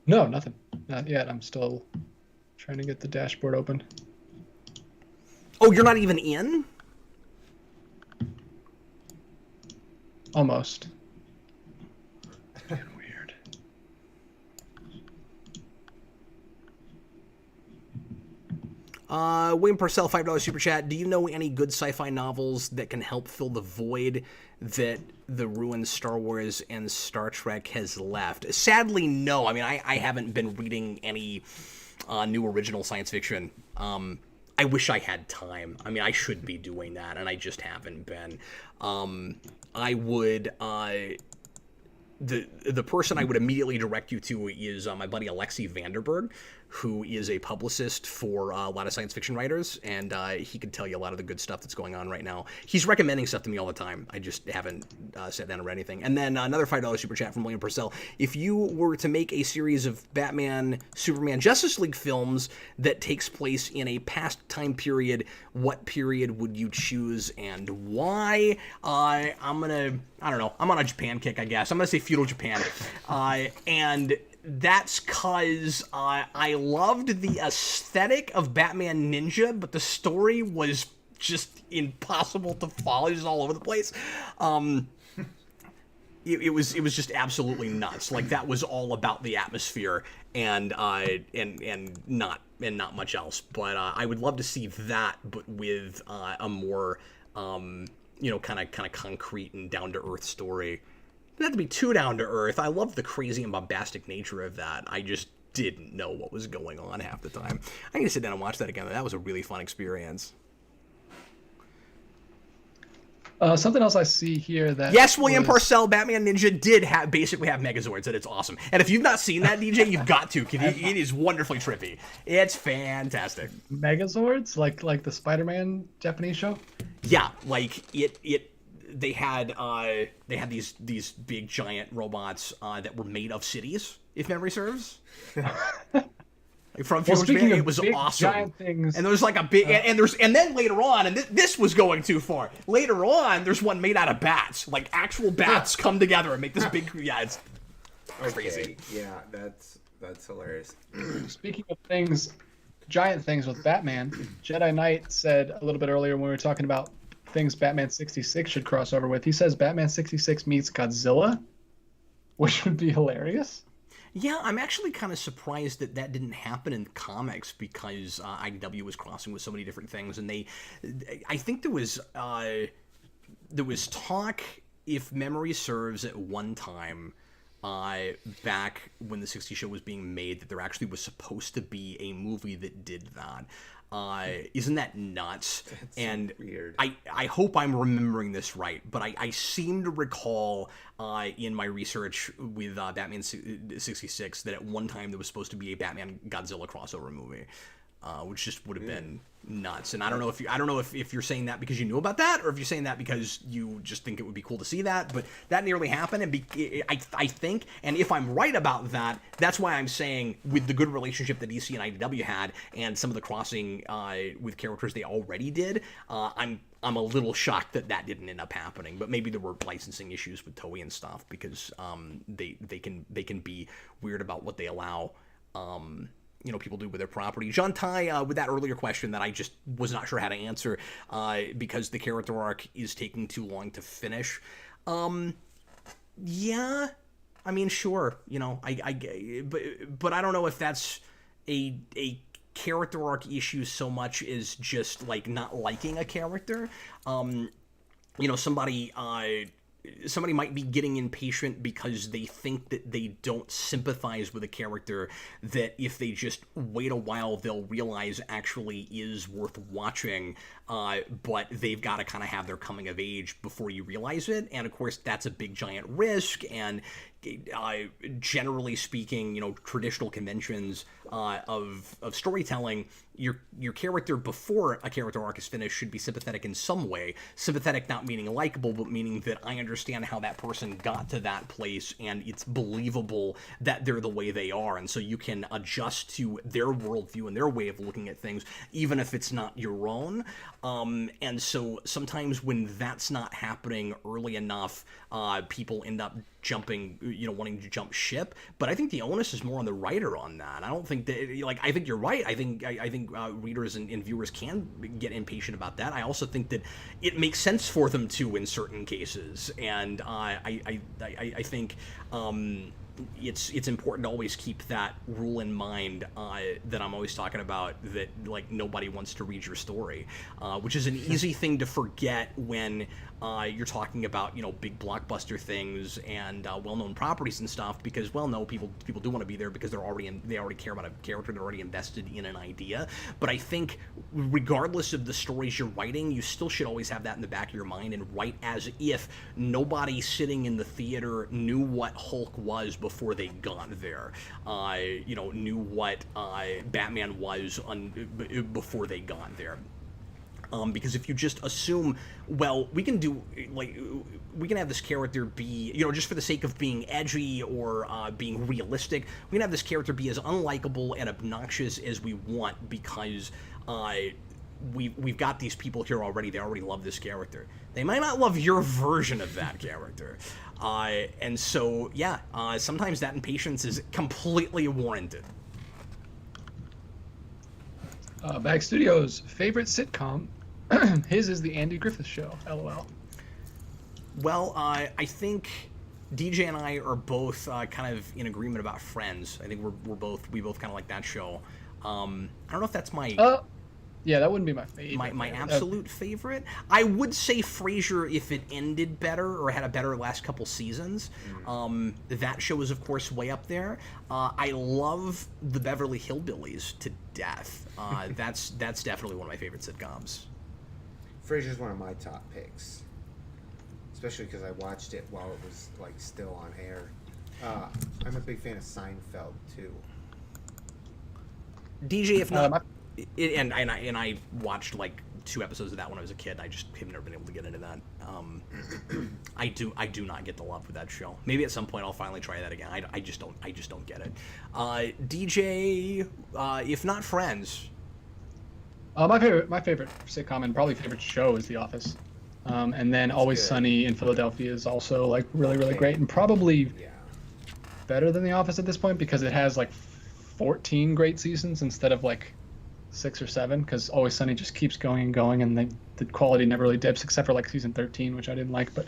No, nothing. Not yet. I'm still trying to get the dashboard open. Oh, you're not even in? Almost. Weird. William Purcell, $5 super chat. Do you know any good sci-fi novels that can help fill the void that the ruined Star Wars and Star Trek has left? Sadly, no. I mean, I haven't been reading any new original science fiction. I wish I had time. I mean, I should be doing that, and I just haven't been. I would... the person I would immediately direct you to is my buddy Alexei Vanderberg, who is a publicist for a lot of science fiction writers, and he can tell you a lot of the good stuff that's going on right now. He's recommending stuff to me all the time. I just haven't sat down and read anything. And then another $5 super chat from William Purcell. If you were to make a series of Batman, Superman, Justice League films that takes place in a past time period, what period would you choose and why? I'm on a Japan kick, I guess. I'm gonna say feudal Japan. And that's because I loved the aesthetic of Batman Ninja, but the story was just impossible to follow. It was all over the place. It was just absolutely nuts. Like, that was all about the atmosphere and not much else. But I would love to see that, but with a more kind of concrete and down to earth story. It didn't have to be too down to earth. I love the crazy and bombastic nature of that. I just didn't know what was going on half the time. I need to sit down and watch that again. That was a really fun experience. Something else I see here that... Yes, William Purcell, Batman Ninja did basically have Megazords, and it's awesome. And if you've not seen that, DJ, you've got to, because it is wonderfully trippy. It's fantastic. Megazords? Like the Spider-Man Japanese show? Yeah, like they had these big giant robots that were made of cities, if memory serves. From Japan, it was awesome. Giant things. And there was like a big, and then later on, and this was going too far. Later on, there's one made out of bats. Like, actual bats come together and make this big. Yeah, it's crazy. Yeah, that's hilarious. Speaking of things, giant things with Batman, Jedi Knight said a little bit earlier when we were talking about things Batman 66 should cross over with. He says Batman 66 meets Godzilla, which would be hilarious. Yeah, I'm actually kind of surprised that didn't happen in comics, because IDW was crossing with so many different things, and I think there was talk, if memory serves, at one time back when the 60 show was being made, that there actually was supposed to be a movie that did that. Isn't that nuts? That's and so weird. I hope I'm remembering this right, but I seem to recall in my research with Batman 66 that at one time there was supposed to be a Batman Godzilla crossover movie, which just would have been nuts. And I don't know if you're saying that because you knew about that, or if you're saying that because you just think it would be cool to see that. But that nearly happened, and I think, and if I'm right about that, that's why I'm saying, with the good relationship that DC and IDW had, and some of the crossing with characters they already did, I'm a little shocked that didn't end up happening. But maybe there were licensing issues with Toei and stuff, because they can be weird about what they allow. People do with their property. John Tai, with that earlier question that I just was not sure how to answer, because the character arc is taking too long to finish. Yeah, I mean, sure, but I don't know if that's a character arc issue so much as just like not liking a character. Somebody might be getting impatient because they think that they don't sympathize with a character that if they just wait a while, they'll realize actually is worth watching, but they've got to kind of have their coming of age before you realize it. And of course, that's a big giant risk, and generally speaking, traditional conventions of storytelling, your character before a character arc is finished should be sympathetic in some way. Sympathetic not meaning likable, but meaning that I understand how that person got to that place, and it's believable that they're the way they are, and so you can adjust to their worldview and their way of looking at things, even if it's not your own. And so sometimes when that's not happening early enough, people end up wanting to jump ship. But I think the onus is more on the writer on that. I don't think that, I think you're right. I think readers and viewers can get impatient about that. I also think that it makes sense for them to in certain cases, and I think it's important to always keep that rule in mind that I'm always talking about, that nobody wants to read your story, which is an easy thing to forget when you're talking about big blockbuster things and well-known properties and stuff, because people do want to be there because they already care about a character, they're already invested in an idea. But I think regardless of the stories you're writing, you still should always have that in the back of your mind and write as if nobody sitting in the theater knew what Hulk was before before they got there. Knew what Batman was before they got there. Because if you just assume, well, we can have this character be, just for the sake of being edgy or being realistic, we can have this character be as unlikable and obnoxious as we want because we've got these people here already. They already love this character. They might not love your version of that character. And so, sometimes that impatience is completely warranted. Bag Studios' favorite sitcom. His is the Andy Griffith Show. LOL. Well, I think DJ and I are both kind of in agreement about Friends. I think we both kind of like that show. I don't know if that's my. Yeah, that wouldn't be my favorite. My absolute favorite. I would say Frasier if it ended better or had a better last couple seasons. That show is of course way up there. I love the Beverly Hillbillies to death. That's definitely one of my favorite sitcoms. Frasier's one of my top picks, especially because I watched it while it was still on air. I'm a big fan of Seinfeld too. DJ, if not, and I watched 2 episodes of that when I was a kid. I just have never been able to get into that. I do not get the love for that show. Maybe at some point I'll finally try that again. I just don't get it. DJ, if not Friends. My favorite sitcom and probably favorite show is The Office, and then Always Sunny in Philadelphia is also really great and probably better than The Office at this point because it has 14 great seasons instead of 6 or 7 because Always Sunny just keeps going and going and the quality never really dips except for season 13, which I didn't like, but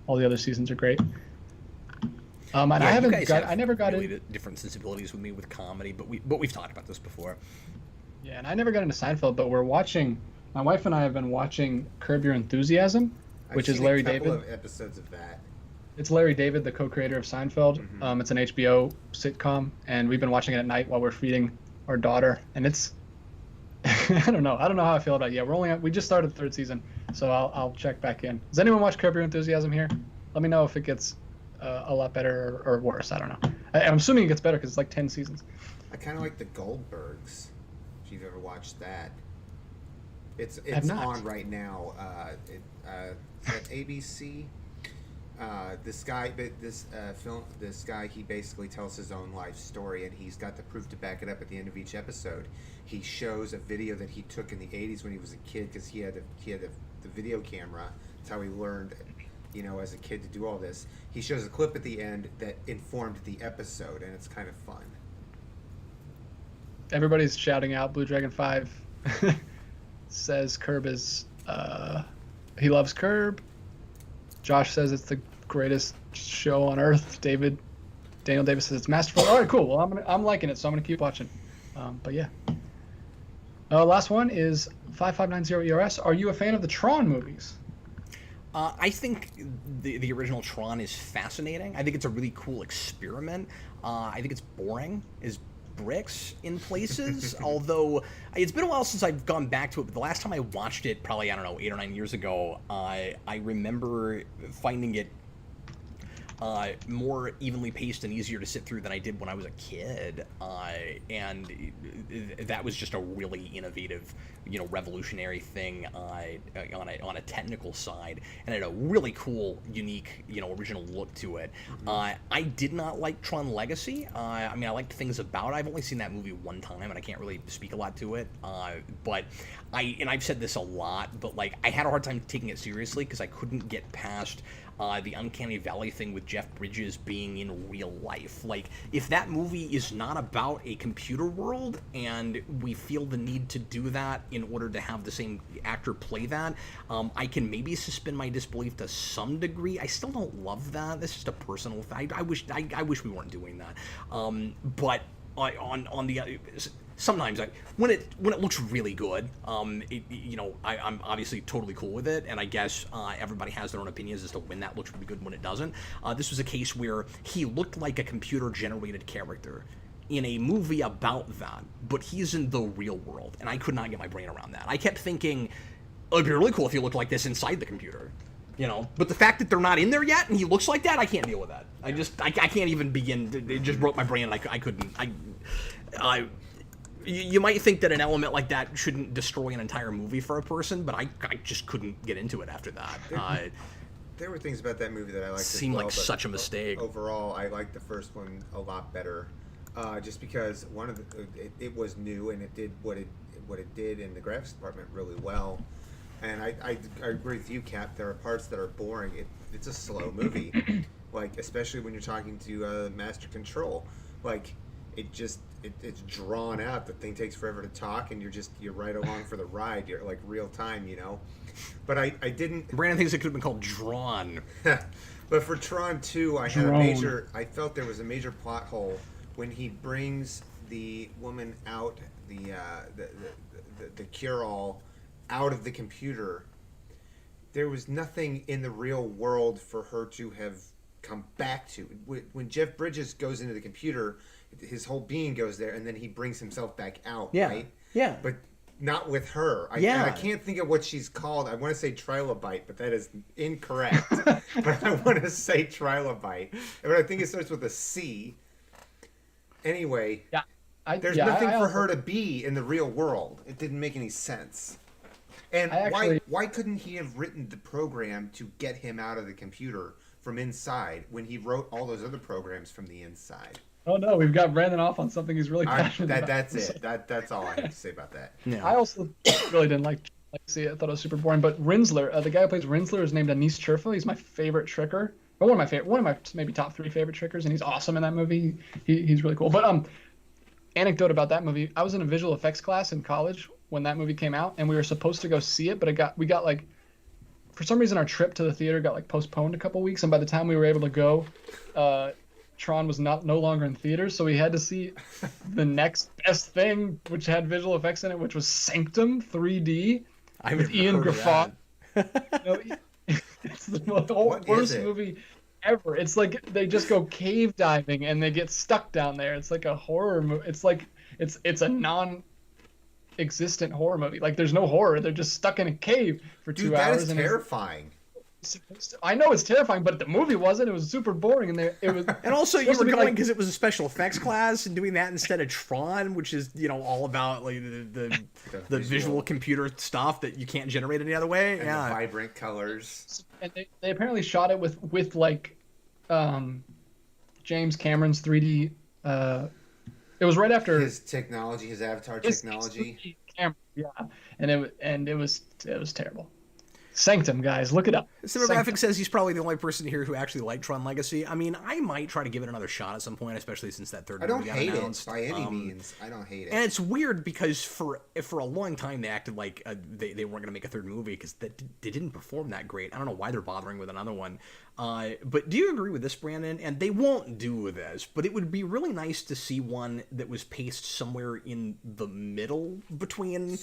all the other seasons are great. And I never got really different sensibilities with me with comedy, but we've talked about this before. Yeah, and I never got into Seinfeld, but my wife and I have been watching Curb Your Enthusiasm, which is Larry David. I've seen a couple of episodes of that. It's Larry David, the co-creator of Seinfeld. Mm-hmm. It's an HBO sitcom, and we've been watching it at night while we're feeding our daughter, and it's I don't know how I feel about it yet. We just started the 3rd season, so I'll check back in. Does anyone watch Curb Your Enthusiasm here? Let me know if it gets a lot better or worse. I don't know. I'm assuming it gets better because it's 10 seasons. I kind of like the Goldbergs. If you've ever watched that, it's on right now. At ABC. This guy, he basically tells his own life story, and he's got the proof to back it up at the end of each episode. He shows a video that he took in the 80s when he was a kid because he had the video camera. That's how he learned, as a kid to do all this. He shows a clip at the end that informed the episode, and it's kind of fun. Everybody's shouting out Blue Dragon 5 says Curb is he loves Curb. Josh says it's the greatest show on earth. Daniel Davis says it's masterful. All right, cool. Well, I'm liking it, so I'm gonna keep watching. But yeah. Last one is 5590 ERS. Are you a fan of the Tron movies? I think the original Tron is fascinating. I think it's a really cool experiment. I think it's boring as bricks in places, although it's been a while since I've gone back to it, but the last time I watched it, probably, 8 or 9 years ago, I remember finding it more evenly paced and easier to sit through than I did when I was a kid, and that was just a really innovative, revolutionary thing on a technical side, and it had a really cool, unique, original look to it. Mm-hmm. I did not like Tron Legacy. I liked things about it. I've only seen that movie one time, and I can't really speak a lot to it. But I've said this a lot, but I had a hard time taking it seriously because I couldn't get past the Uncanny Valley thing with Jeff Bridges being in real life. If that movie is not about a computer world and we feel the need to do that in order to have the same actor play that, I can maybe suspend my disbelief to some degree. I still don't love that. That's just a personal thing. I wish we weren't doing that. But on the other, sometimes when it looks really good, I'm obviously totally cool with it, and I guess everybody has their own opinions as to when that looks really good and when it doesn't. This was a case where he looked like a computer-generated character in a movie about that, but he's in the real world, and I could not get my brain around that. I kept thinking, it'd be really cool if he looked like this inside the computer. You know, but the fact that they're not in there yet and he looks like that, I can't deal with that. I can't even begin. It just broke my brain. And I couldn't. You might think that an element like that shouldn't destroy an entire movie for a person, but I just couldn't get into it after that. There were things about that movie that I liked. Seemed like such a mistake. Overall, I liked the first one a lot better, just because it was new and it did what it did in the graphics department really well. And I agree with you, Cap. There are parts that are boring. It's a slow movie, like especially when you're talking to Master Control. Like it's drawn out. The thing takes forever to talk, and you're right along for the ride. You're like real time, you know. But I didn't. Brandon thinks it could have been called Drawn. But for Tron 2, I felt there was a major plot hole when he brings the woman out, the cure-all, out of the computer. There was nothing in the real world for her to have come back to. When Jeff Bridges goes into the computer, his whole being goes there, and then he brings himself back out, right? Yeah. But not with her. I can't think of what she's called. I want to say trilobite, but that is incorrect. But I want to say trilobite. But I think it starts with a C. Anyway, there's nothing for her to be in the real world. It didn't make any sense. And why couldn't he have written the program to get him out of the computer from inside when he wrote all those other programs from the inside? Oh no, we've got Brandon off on something he's really passionate about. That's it. That's all I have to say about that. Yeah. I also really didn't like Legacy. I thought it was super boring. But Rinsler, the guy who plays Rinsler, is named Anis Cherfa. He's my favorite tricker. Or one of my maybe top 3 favorite trickers, and he's awesome in that movie. He's really cool. But anecdote about that movie: I was in a visual effects class in college when that movie came out, and we were supposed to go see it, but we got like, for some reason our trip to the theater got like postponed a couple weeks, and by the time we were able to go, Tron was no longer in theaters, so we had to see the next best thing, which had visual effects in it, which was Sanctum 3D with Ian Graffatt. It's the worst movie ever. It's like they just go cave diving and they get stuck down there. It's like a horror movie. It's like it's a non-existent horror movie. Like there's no horror. They're just stuck in a cave for 2 hours. That is terrifying. I know it's terrifying, but the movie wasn't. It was super boring, and it was. And also, you were going because it was a special effects class, and doing that instead of Tron, which is all about like the visual computer stuff that you can't generate any other way. And the vibrant colors. And they apparently shot it with like, James Cameron's 3D. It was right after his technology, his Avatar technology. And it was terrible. Sanctum, guys, look it up. Simographic says he's probably the only person here who actually liked Tron Legacy. I mean, I might try to give it another shot at some point, especially since that third movie got announced. I don't hate it by any means. I don't hate it. And it's weird because for a long time they acted like they weren't going to make a third movie because they didn't perform that great. I don't know why they're bothering with another one. But do you agree with this, Brandon? And they won't do this, but it would be really nice to see one that was paced somewhere in the middle between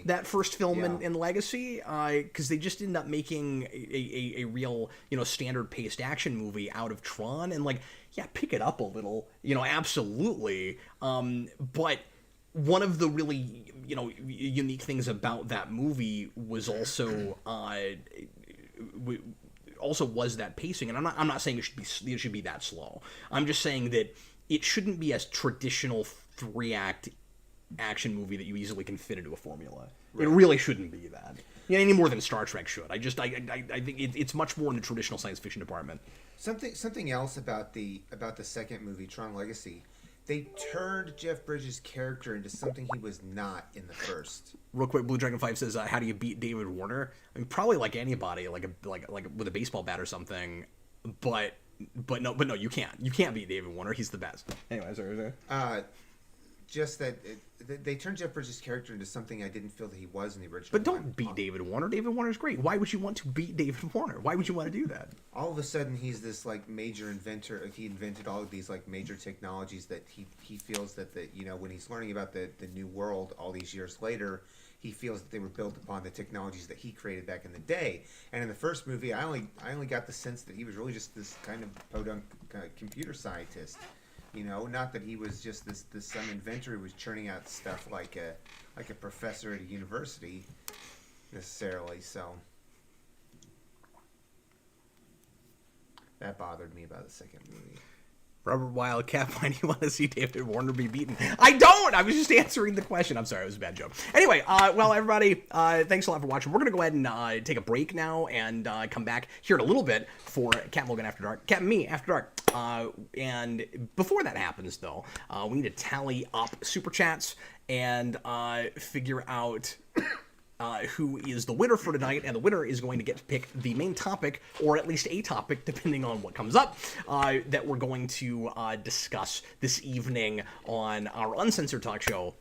that first film and Legacy, because they just ended up making a real standard paced action movie out of Tron, and pick it up a little, absolutely. But one of the really unique things about that movie was also was that pacing, and I'm not saying it should be that slow. I'm just saying that it shouldn't be a traditional 3-act action movie that you easily can fit into a formula. Right. It really shouldn't be that. Any more than Star Trek should. I think it's much more in the traditional science fiction department. Something else about the second movie, Tron Legacy. They turned Jeff Bridges' character into something he was not in the first. Real quick, Blue Dragon 5 says, "How do you beat David Warner?" I mean, probably like anybody, like with a baseball bat or something. But no, you can't. You can't beat David Warner. He's the best. Anyway, sorry. Just that they turned Jeff Bridges' character into something I didn't feel that he was in the original. But don't beat David Warner. David Warner's great. Why would you want to beat David Warner? Why would you want to do that? All of a sudden, he's this major inventor. He invented all of these major technologies that he feels that when he's learning about the new world all these years later, he feels that they were built upon the technologies that he created back in the day. And in the first movie, I only got the sense that he was really just this kind of podunk computer scientist. Not that he was just this some inventor who was churning out stuff like a professor at a university necessarily. So That bothered me about the second movie. Robert Wildcat, why do you want to see David Warner be beaten? I don't! I was just answering the question. I'm sorry, it was a bad joke. Anyway, well, everybody, thanks a lot for watching. We're going to go ahead and take a break now and come back here in a little bit for Cat Logan After Dark. Cat and me After Dark. And before that happens, though, we need to tally up Super Chats and figure out... who is the winner for tonight, and the winner is going to get to pick the main topic, or at least a topic, depending on what comes up, that we're going to discuss this evening on our uncensored talk show,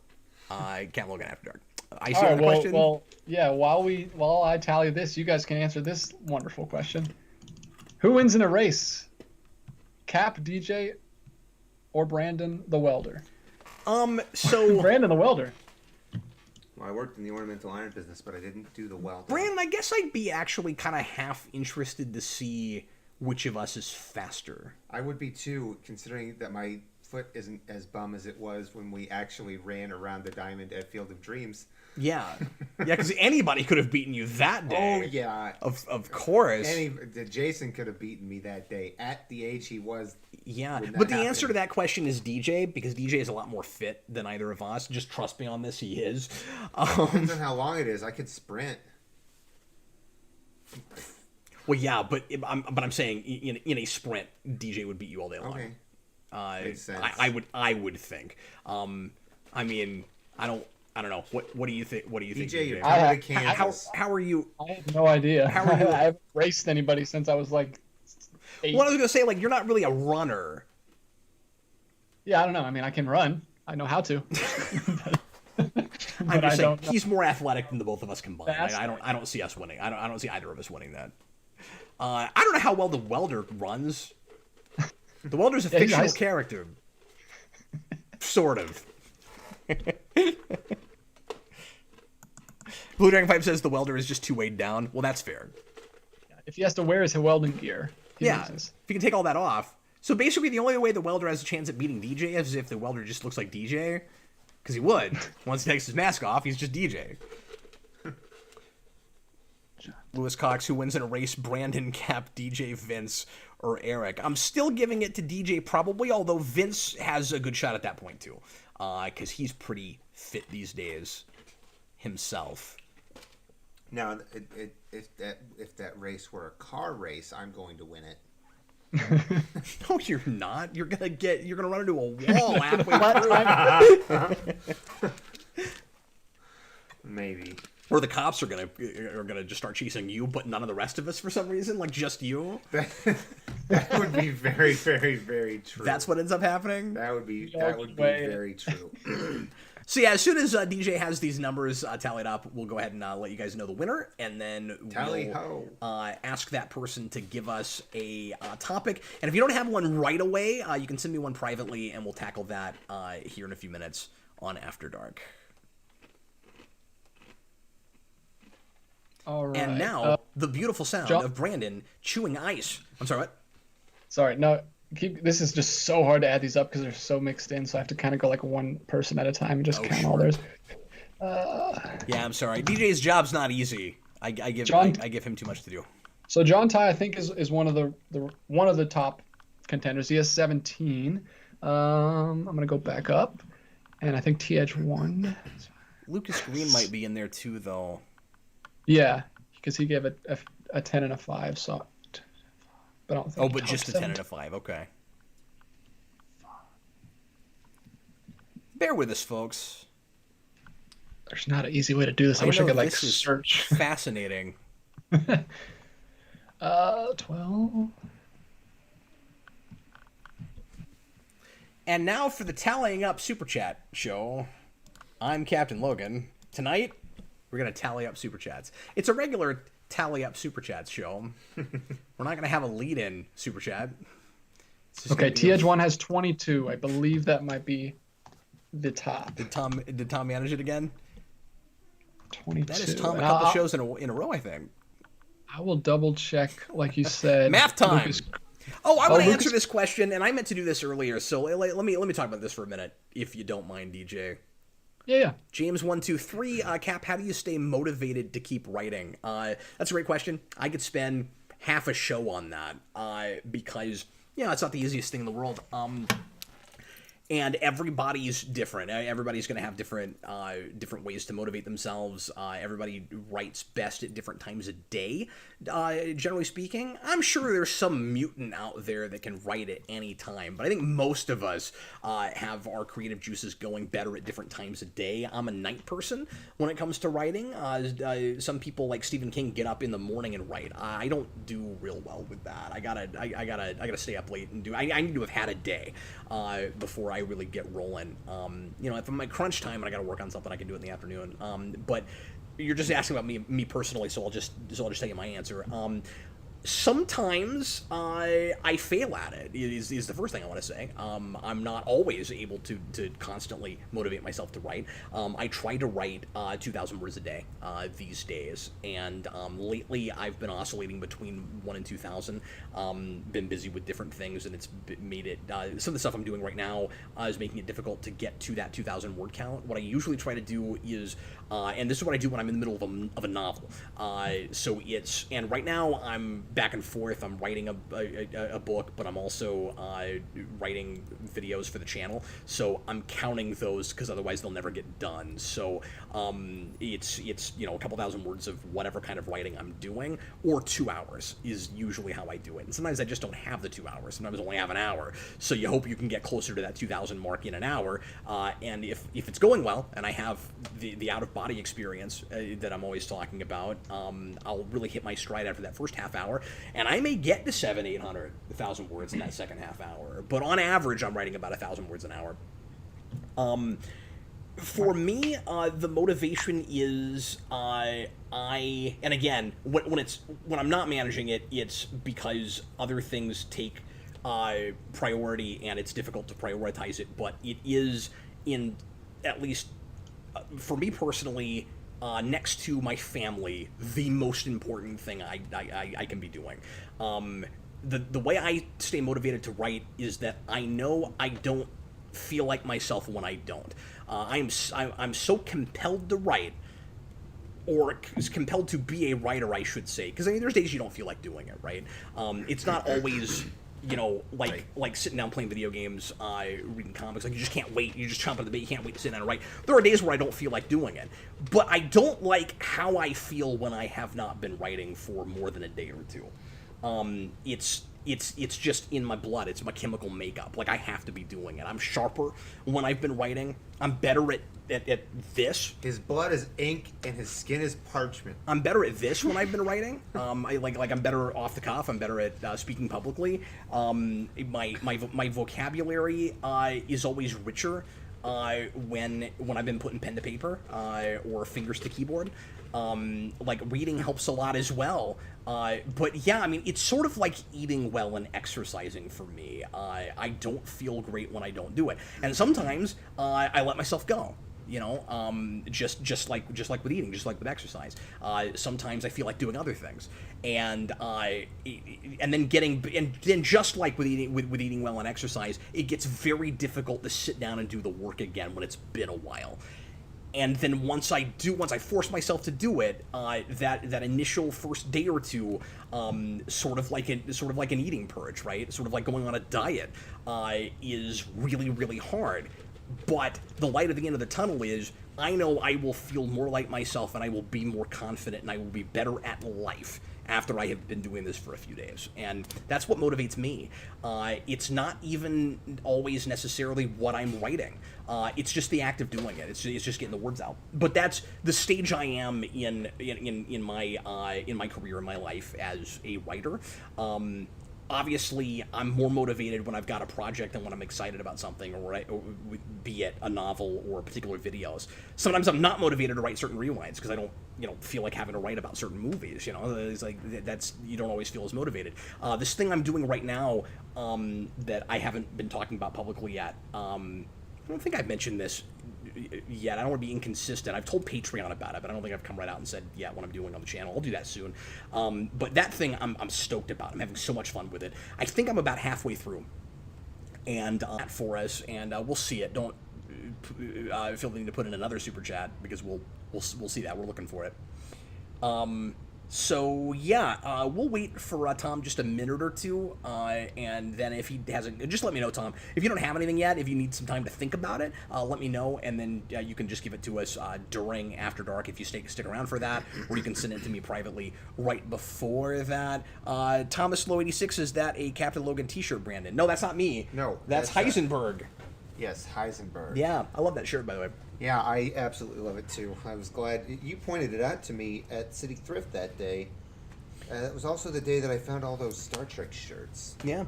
Cat Logan After Dark. I see a question. Well, yeah. While I tally this, you guys can answer this wonderful question: who wins in a race, Cap, DJ, or Brandon the Welder? So Brandon the Welder. Well, I worked in the ornamental iron business, but I didn't do the welding. Brandon, I guess I'd be actually kind of half interested to see which of us is faster. I would be too, considering that my foot isn't as bum as it was when we actually ran around the diamond at Field of Dreams. Yeah, because anybody could have beaten you that day. Oh yeah, of course. Jason could have beaten me that day at the age he was. Yeah, but the answer to that question is DJ, because DJ is a lot more fit than either of us. Just trust me on this, he is. Depends on how long it is. I could sprint. Well, yeah, but I'm saying in a sprint, DJ would beat you all day long. Okay. Makes sense. I would think. I mean, I don't know. What do you think? What do you think? DJ, you're coming to Kansas. How are you? I have no idea. How are you? I haven't raced anybody since I was like 8. Well, I was gonna say, like, you're not really a runner. Yeah, I don't know. I mean, I can run. I know how to. I'm just saying, he's more athletic than the both of us combined. I don't see us winning. I don't see either of us winning that. I don't know how well the Welder runs. The Welder's a fictional character. Sort of. Blue Dragon Pipe says the Welder is just too weighed down. Well, that's fair. If he has to wear his welding gear, he loses. If he can take all that off. So basically, the only way the Welder has a chance at beating DJ is if the Welder just looks like DJ. Because he would. Once he takes his mask off, he's just DJ. Lewis Cox, who wins in a race, Brandon, Cap, DJ, Vince, or Eric. I'm still giving it to DJ probably, although Vince has a good shot at that point too. Because he's pretty fit these days himself. Now, if that race were a car race, I'm going to win it. No, you're not. You're gonna run into a wall halfway through. Maybe. Or the cops are gonna just start chasing you, but none of the rest of us for some reason, like just you. That would be very, very, very true. That's what ends up happening. That would be very true. So yeah, as soon as DJ has these numbers tallied up, we'll go ahead and let you guys know the winner, and then we'll ask that person to give us a topic. And if you don't have one right away, you can send me one privately, and we'll tackle that here in a few minutes on After Dark. All right. And now, the beautiful sound of Brandon chewing ice. I'm sorry, what? Sorry, no. This is just so hard to add these up because they're so mixed in, so I have to kind of go like one person at a time and just count all theirs. Yeah, I'm sorry. DJ's job's not easy. I give him too much to do. So John Ty, I think, is one of the top contenders. He has 17. I'm gonna go back up, and I think T-Edge won. Lucas Green might be in there too, though. Yeah, because he gave a 10 and a 5. So, but I don't think. Oh, but just a 10 and a 5. Okay. Bear with us, folks. There's not an easy way to do this. I wish I could search. Fascinating. 12. And now for the tallying up super chat show. I'm Captain Logan. Tonight, we're going to tally up super chats. It's a regular tally up super chats show. We're not going to have a lead-in super chat. Okay, T-Edge 1 has 22. I believe that might be the top. Did Tom manage it again? 22. That is Tom a couple shows in a row, I think. I will double check, like you said. Math time. I want to answer this question, and I meant to do this earlier. So let me talk about this for a minute, if you don't mind, DJ. Yeah. James 123, Cap, how do you stay motivated to keep writing? That's a great question. I could spend half a show on that, because, it's not the easiest thing in the world. And everybody's different. Everybody's going to have different ways to motivate themselves. Everybody writes best at different times of day, generally speaking. I'm sure there's some mutant out there that can write at any time, but I think most of us have our creative juices going better at different times of day. I'm a night person when it comes to writing. Some people like Stephen King get up in the morning and write. I don't do real well with that. I gotta stay up late and do. I need to have had a day before I really get rolling. If I'm at crunch time and I got to work on something, I can do it in the afternoon. But you're just asking about me personally, so I'll just tell you my answer. Sometimes I fail at it, is the first thing I want to say. I'm not always able to constantly motivate myself to write. I try to write 2,000 words a day these days, and lately I've been oscillating between 1 and 2,000. Been busy with different things, and it's made it, some of the stuff I'm doing right now is making it difficult to get to that 2,000 word count. What I usually try to do is, and this is what I do when I'm in the middle of a novel. And right now I'm back and forth. I'm writing a book, but I'm also writing videos for the channel. So I'm counting those because otherwise they'll never get done. So it's a couple thousand words of whatever kind of writing I'm doing, or 2 hours is usually how I do it. And sometimes I just don't have the 2 hours. Sometimes I only have an hour. So you hope you can get closer to that 2,000 mark in an hour. And if it's going well, and I have the out-of-body experience that I'm always talking about, I'll really hit my stride after that first half hour, and I may get to 700, 800, 1,000 words in that second half hour. But on average, I'm writing about 1,000 words an hour. For me, the motivation is and again, when I'm not managing it, it's because other things take priority, and it's difficult to prioritize it. But it is, in at least for me personally, next to my family, the most important thing I can be doing. The way I stay motivated to write is that I know I don't feel like myself when I don't. I'm so compelled to write, or compelled to be a writer, I should say, because there's days you don't feel like doing it, right? It's not always like sitting down playing video games, reading comics. Like, you just can't wait. You just chomp at the bit. You can't wait to sit down and write. There are days where I don't feel like doing it, but I don't like how I feel when I have not been writing for more than a day or two. It's just in my blood. It's my chemical makeup. Like, I have to be doing it. I'm sharper when I've been writing. I'm better at this. His blood is ink and his skin is parchment. I'm better at this when I've been writing. I'm better off the cuff. I'm better at speaking publicly. My vocabulary is always richer when I've been putting pen to paper or fingers to keyboard. Reading helps a lot as well. But yeah, it's sort of like eating well and exercising for me. I don't feel great when I don't do it, and sometimes I let myself go. Just like with eating, just like with exercise. Sometimes I feel like doing other things, and then just like with eating well and exercise, it gets very difficult to sit down and do the work again when it's been a while. And then once I force myself to do it, that initial first day or two, sort of like an eating purge, right? Sort of like going on a diet, is really, really hard. But the light at the end of the tunnel is, I know I will feel more like myself, and I will be more confident, and I will be better at life after I have been doing this for a few days. And that's what motivates me. It's not even always necessarily what I'm writing. It's just the act of doing it. It's just getting the words out. But that's the stage I am in my career, in my life as a writer. Obviously, I'm more motivated when I've got a project and when I'm excited about something, or be it a novel or particular videos. Sometimes I'm not motivated to write certain rewinds because I don't, feel like having to write about certain movies. It's like you don't always feel as motivated. This thing I'm doing right now, that I haven't been talking about publicly yet. I don't think I've mentioned this yet. I don't want to be inconsistent. I've told Patreon about it, but I don't think I've come right out and said yet what I'm doing on the channel. I'll do that soon. But that thing I'm stoked about. I'm having so much fun with it. I think I'm about halfway through, and for us, and we'll see it. Don't feel the need to put in another super chat because we'll see that. We're looking for it. So yeah, we'll wait for Tom just a minute or two, and then if he hasn't, just let me know, Tom. If you don't have anything yet, if you need some time to think about it, let me know, and then you can just give it to us during After Dark if you stick around for that, or you can send it to me privately right before that. Thomas Low 86, is that a Captain Logan T-shirt, Brandon? No, that's not me. No, that's Heisenberg. Yes, Heisenberg. Yeah, I love that shirt, by the way. Yeah, I absolutely love it too. I was glad you pointed it out to me at City Thrift that day. It was also the day that I found all those Star Trek shirts. Yeah.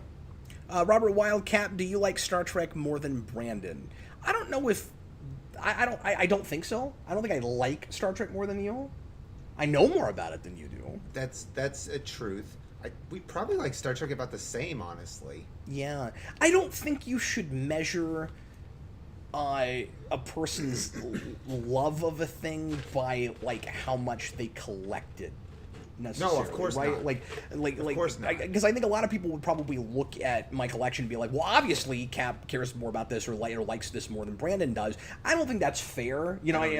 Robert Wildcat, do you like Star Trek more than Brandon? I don't know if I don't think so. I don't think I like Star Trek more than you. I know more about it than you do. That's a truth. We probably like Star Trek about the same, honestly. Yeah. I don't think you should measure a person's love of a thing by like how much they collected. No, of course right? not. Like, of course not. Because I think a lot of people would probably look at my collection and be like, well, obviously Cap cares more about this or likes this more than Brandon does. I don't think that's fair. You know, I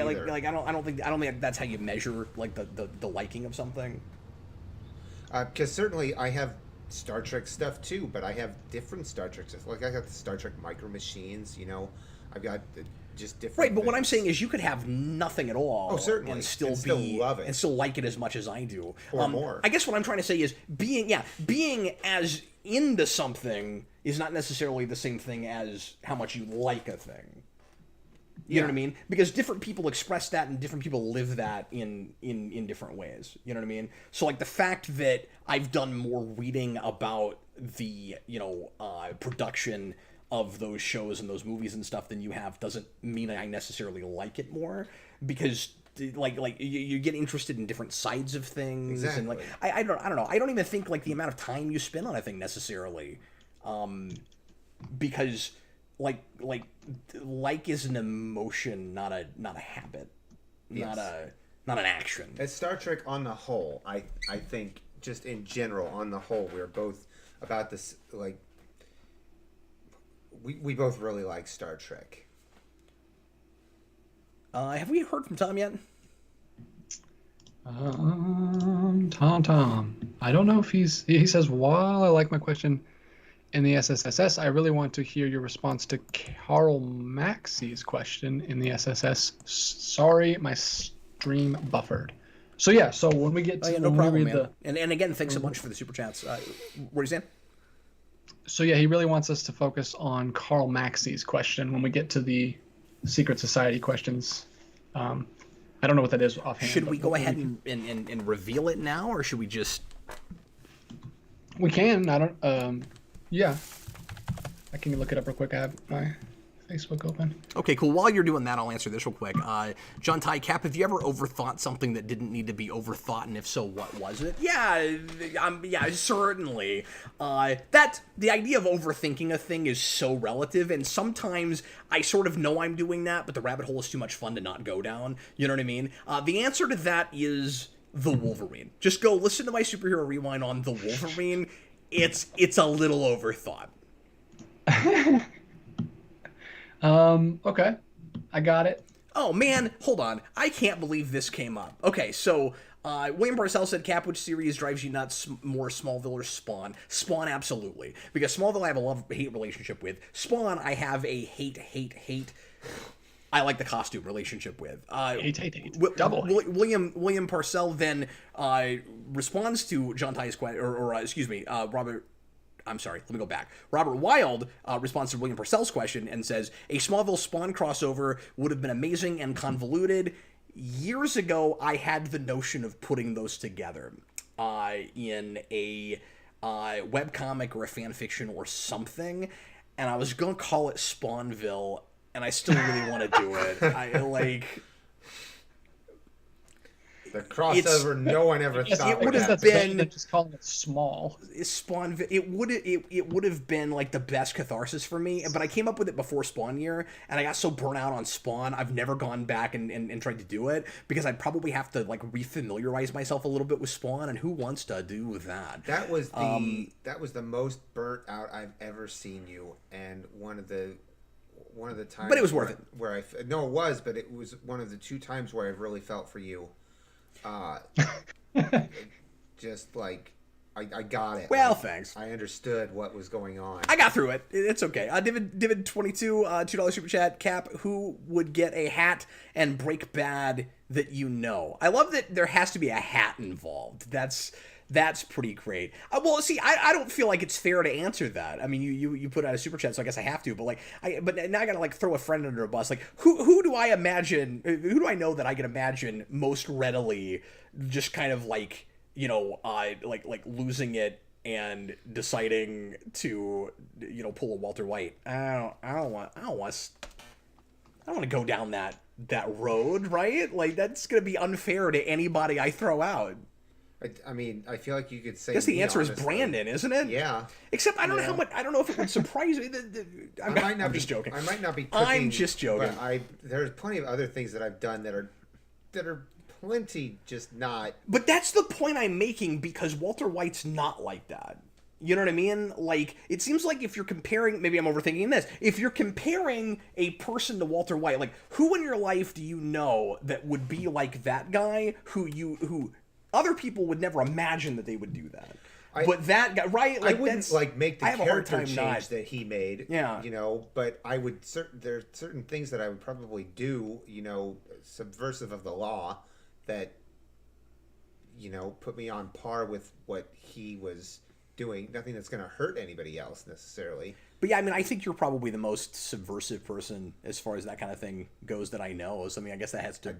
don't think that's how you measure like the liking of something. Because certainly I have Star Trek stuff too, but I have different Star Trek stuff. Like I got the Star Trek Micro Machines. You know, I've got just different. Right, but what I'm saying is, you could have nothing at all, certainly, and still love it, and still like it as much as I do, or more. I guess what I'm trying to say is being as into something is not necessarily the same thing as how much you like a thing. You know what I mean? Because different people express that and different people live that in different ways. You know what I mean? So like the fact that I've done more reading about the production of those shows and those movies and stuff than you have doesn't mean I necessarily like it more, because like you get interested in different sides of things. Exactly. And like I don't know. I don't even think like the amount of time you spend on a thing necessarily, because like is an emotion, not a habit, yes. not an action. As Star Trek on the whole, I think just in general on the whole, we're both about this like. We both really like Star Trek. Have we heard from Tom yet? Tom. I don't know if he says, while I like my question in the SSSS, I really want to hear your response to Carl Maxey's question in the SSS. Sorry, my stream buffered. So yeah, so when we get to no problem, man. And again, thanks a bunch for the super chats. What are you saying? So yeah, he really wants us to focus on Carl Maxey's question when we get to the Secret Society questions. I don't know what that is offhand. Should we go ahead and reveal it now, or should we just? We can. I don't. Yeah. I can look it up real quick. I have my Facebook open. Okay, cool. While you're doing that, I'll answer this real quick. John Ty Cap, have you ever overthought something that didn't need to be overthought, and if so, what was it? Yeah, certainly. That the idea of overthinking a thing is so relative, and sometimes I sort of know I'm doing that, but the rabbit hole is too much fun to not go down. You know what I mean? The answer to that is the Wolverine. Just go listen to my Superhero Rewind on the Wolverine. It's a little overthought. Okay. I got it. Oh, man, hold on. I can't believe this came up. Okay, so, William Barcel said, Cap, which series drives you nuts more, Smallville or Spawn? Spawn, absolutely. Because Smallville I have a love-hate relationship with. Spawn, I have a hate. I like the costume relationship with. Hate. Double. William Parcell then responds to John Ty's question, Robert. I'm sorry, let me go back. Robert Wild responds to William Purcell's question and says, a Smallville Spawn crossover would have been amazing and convoluted. Years ago, I had the notion of putting those together in a webcomic or a fan fiction or something, and I was going to call it Spawnville, and I still really want to do it. The crossover no one ever thought. It would have been just calling it small. Spawn. It would have been like the best catharsis for me. But I came up with it before Spawn year, and I got so burnt out on Spawn. I've never gone back and tried to do it because I'd probably have to like refamiliarize myself a little bit with Spawn. And who wants to do that? That was the most burnt out I've ever seen you, and one of the times. But it was worth it. It was one of the 2 times where I've really felt for you. just like I got it. Well, like, thanks. I understood what was going on. I got through it. It's okay. Divid 22, $2 super chat. Cap, who would get a hat and break bad that you know? I love that there has to be a hat involved. That's pretty great. Well, see, I don't feel like it's fair to answer that. I mean, you put out a super chat, so I guess I have to. But but now I gotta like throw a friend under a bus. Like, who do I imagine? Who do I know that I can imagine most readily? Just kind of like, you know, like losing it and deciding to, you know, pull a Walter White. I don't want to go down that road, right? Like, that's gonna be unfair to anybody I throw out. I mean, I feel like you could say. I guess the answer honestly. is Brandon, isn't it? Yeah. Except I don't know how much. I don't know if it would surprise me. I'm just joking. I might not be. Cooking, I'm just joking. But there's plenty of other things that I've done that are plenty just not. But that's the point I'm making, because Walter White's not like that. You know what I mean? Like, it seems like if you're comparing, maybe I'm overthinking this, if you're comparing a person to Walter White, like, who in your life do you know that would be like that guy who other people would never imagine that they would do that? But that guy, right? Like, I wouldn't like make the character change that he made. Yeah. You know, but I would there are certain things that I would probably do, you know, subversive of the law, that, you know, put me on par with what he was doing. Nothing that's going to hurt anybody else necessarily. But yeah, I mean, I think you're probably the most subversive person as far as that kind of thing goes that I know. So I mean, I guess that has to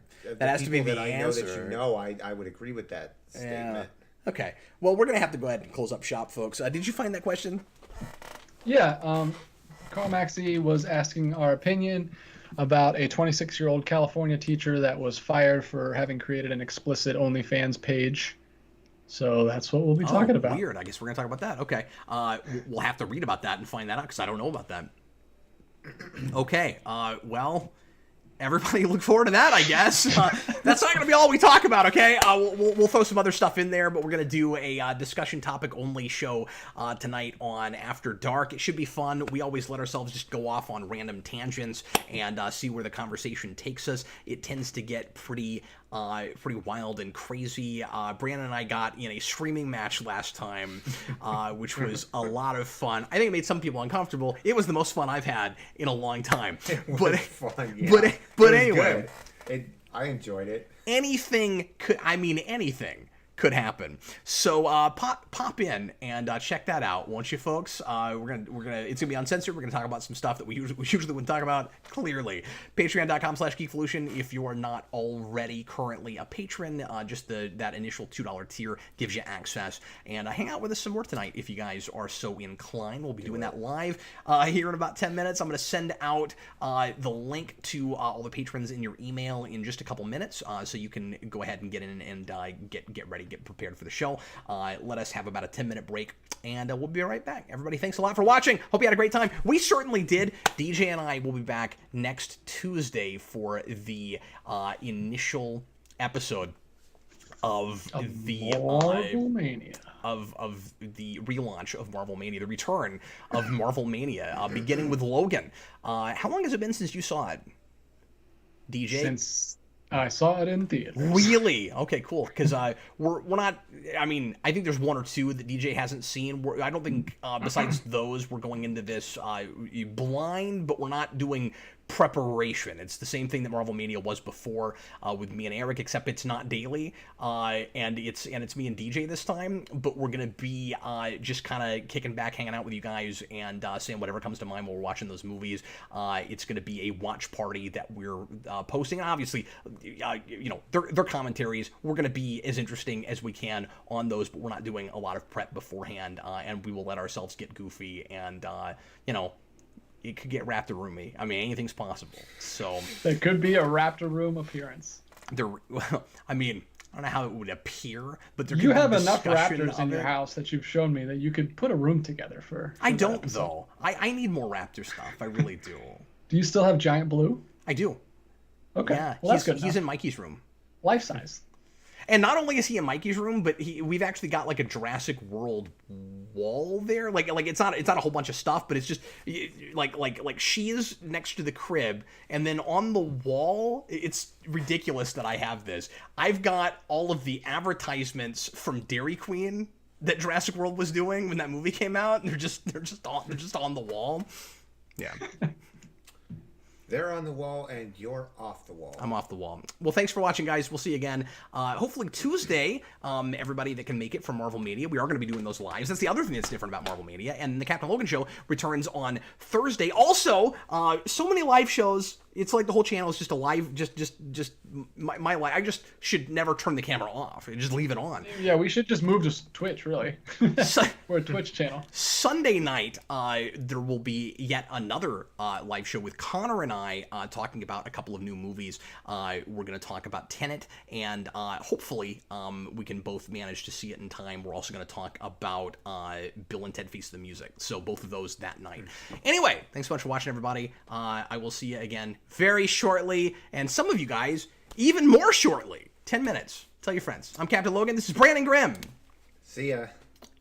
be the answer. That you know, I would agree with that statement. Okay. Well, we're gonna have to go ahead and close up shop, folks. Did you find that question? Yeah. Carl Maxey was asking our opinion about a 26-year-old California teacher that was fired for having created an explicit OnlyFans page. So that's what we'll be talking about. Weird. I guess we're going to talk about that. Okay. We'll have to read about that and find that out, because I don't know about that. Okay. Well, everybody look forward to that, I guess. That's not going to be all we talk about, okay? We'll throw some other stuff in there, but we're going to do a discussion topic only show tonight on After Dark. It should be fun. We always let ourselves just go off on random tangents and see where the conversation takes us. It tends to get pretty wild and crazy. Brandon and I got in a screaming match last time, which was a lot of fun. I think it made some people uncomfortable. It was the most fun I've had in a long time. Fun, yeah. But anyway, I enjoyed it. Anything could happen. So pop in and check that out, won't you, folks? We're gonna it's gonna be uncensored. We're gonna talk about some stuff that we usually wouldn't talk about. Clearly, Patreon.com/Geekvolution. If you are not already currently a patron, just that initial $2 tier gives you access, and hang out with us some more tonight if you guys are so inclined. We'll be doing that live here in about 10 minutes. I'm gonna send out the link to all the patrons in your email in just a couple minutes, so you can go ahead and get in and get ready. Get prepared for the show. Let us have about a 10-minute break, and we'll be right back. Everybody, thanks a lot for watching. Hope you had a great time. We certainly did. DJ and I will be back next Tuesday for the initial episode of the Marvel Mania. Of the relaunch of Marvel Mania, the return of Marvel Mania, beginning with Logan. How long has it been since you saw it, DJ? Since I saw it in theaters. Really? Okay, cool. Because we're not. I mean, I think there's one or two that DJ hasn't seen. I don't think besides those we're going into this blind, but we're not doing preparation. It's the same thing that Marvel Mania was before with me and Eric, except it's not daily, and it's me and DJ this time. But we're gonna be just kind of kicking back, hanging out with you guys, and saying whatever comes to mind while we're watching those movies. It's gonna be a watch party that we're posting. And obviously, you know, they're commentaries. We're gonna be as interesting as we can on those, but we're not doing a lot of prep beforehand, and we will let ourselves get goofy and you know. It could get Raptor Roomy. I mean, anything's possible. So there could be a Raptor Room appearance. Well, I mean, I don't know how it would appear, but there. You have enough Raptors in your house that you've shown me that you could put a room together for. I don't though. I need more Raptor stuff. I really do. Do you still have Giant Blue? I do. Okay. Yeah, well, that's good. He's in Mikey's room. Life size. And not only is he in Mikey's room, but we've actually got like a Jurassic World wall there. Like it's not a whole bunch of stuff, but it's just like she is next to the crib, and then on the wall, it's ridiculous that I have this. I've got all of the advertisements from Dairy Queen that Jurassic World was doing when that movie came out. They're just on the wall. Yeah. They're on the wall, and you're off the wall. I'm off the wall. Well, thanks for watching, guys. We'll see you again, hopefully Tuesday. Everybody that can make it from Marvel Mania, we are going to be doing those lives. That's the other thing that's different about Marvel Mania. And the Captain Logan Show returns on Thursday. Also, so many live shows. It's like the whole channel is just a live, just my life. I just should never turn the camera off. Just leave it on. Yeah, we should just move to Twitch, really. We're a Twitch channel. Sunday night, there will be yet another live show with Connor and I talking about a couple of new movies. We're going to talk about Tenet, and hopefully we can both manage to see it in time. We're also going to talk about Bill and Ted Feast of the Music. So both of those that night. Anyway, thanks so much for watching, everybody. I will see you again very shortly, and some of you guys even more shortly. 10 minutes. Tell your friends. I'm Captain Logan. This is Brandon Grimm. See ya.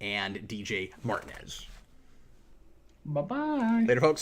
And DJ Martinez. Bye-bye. Later, folks.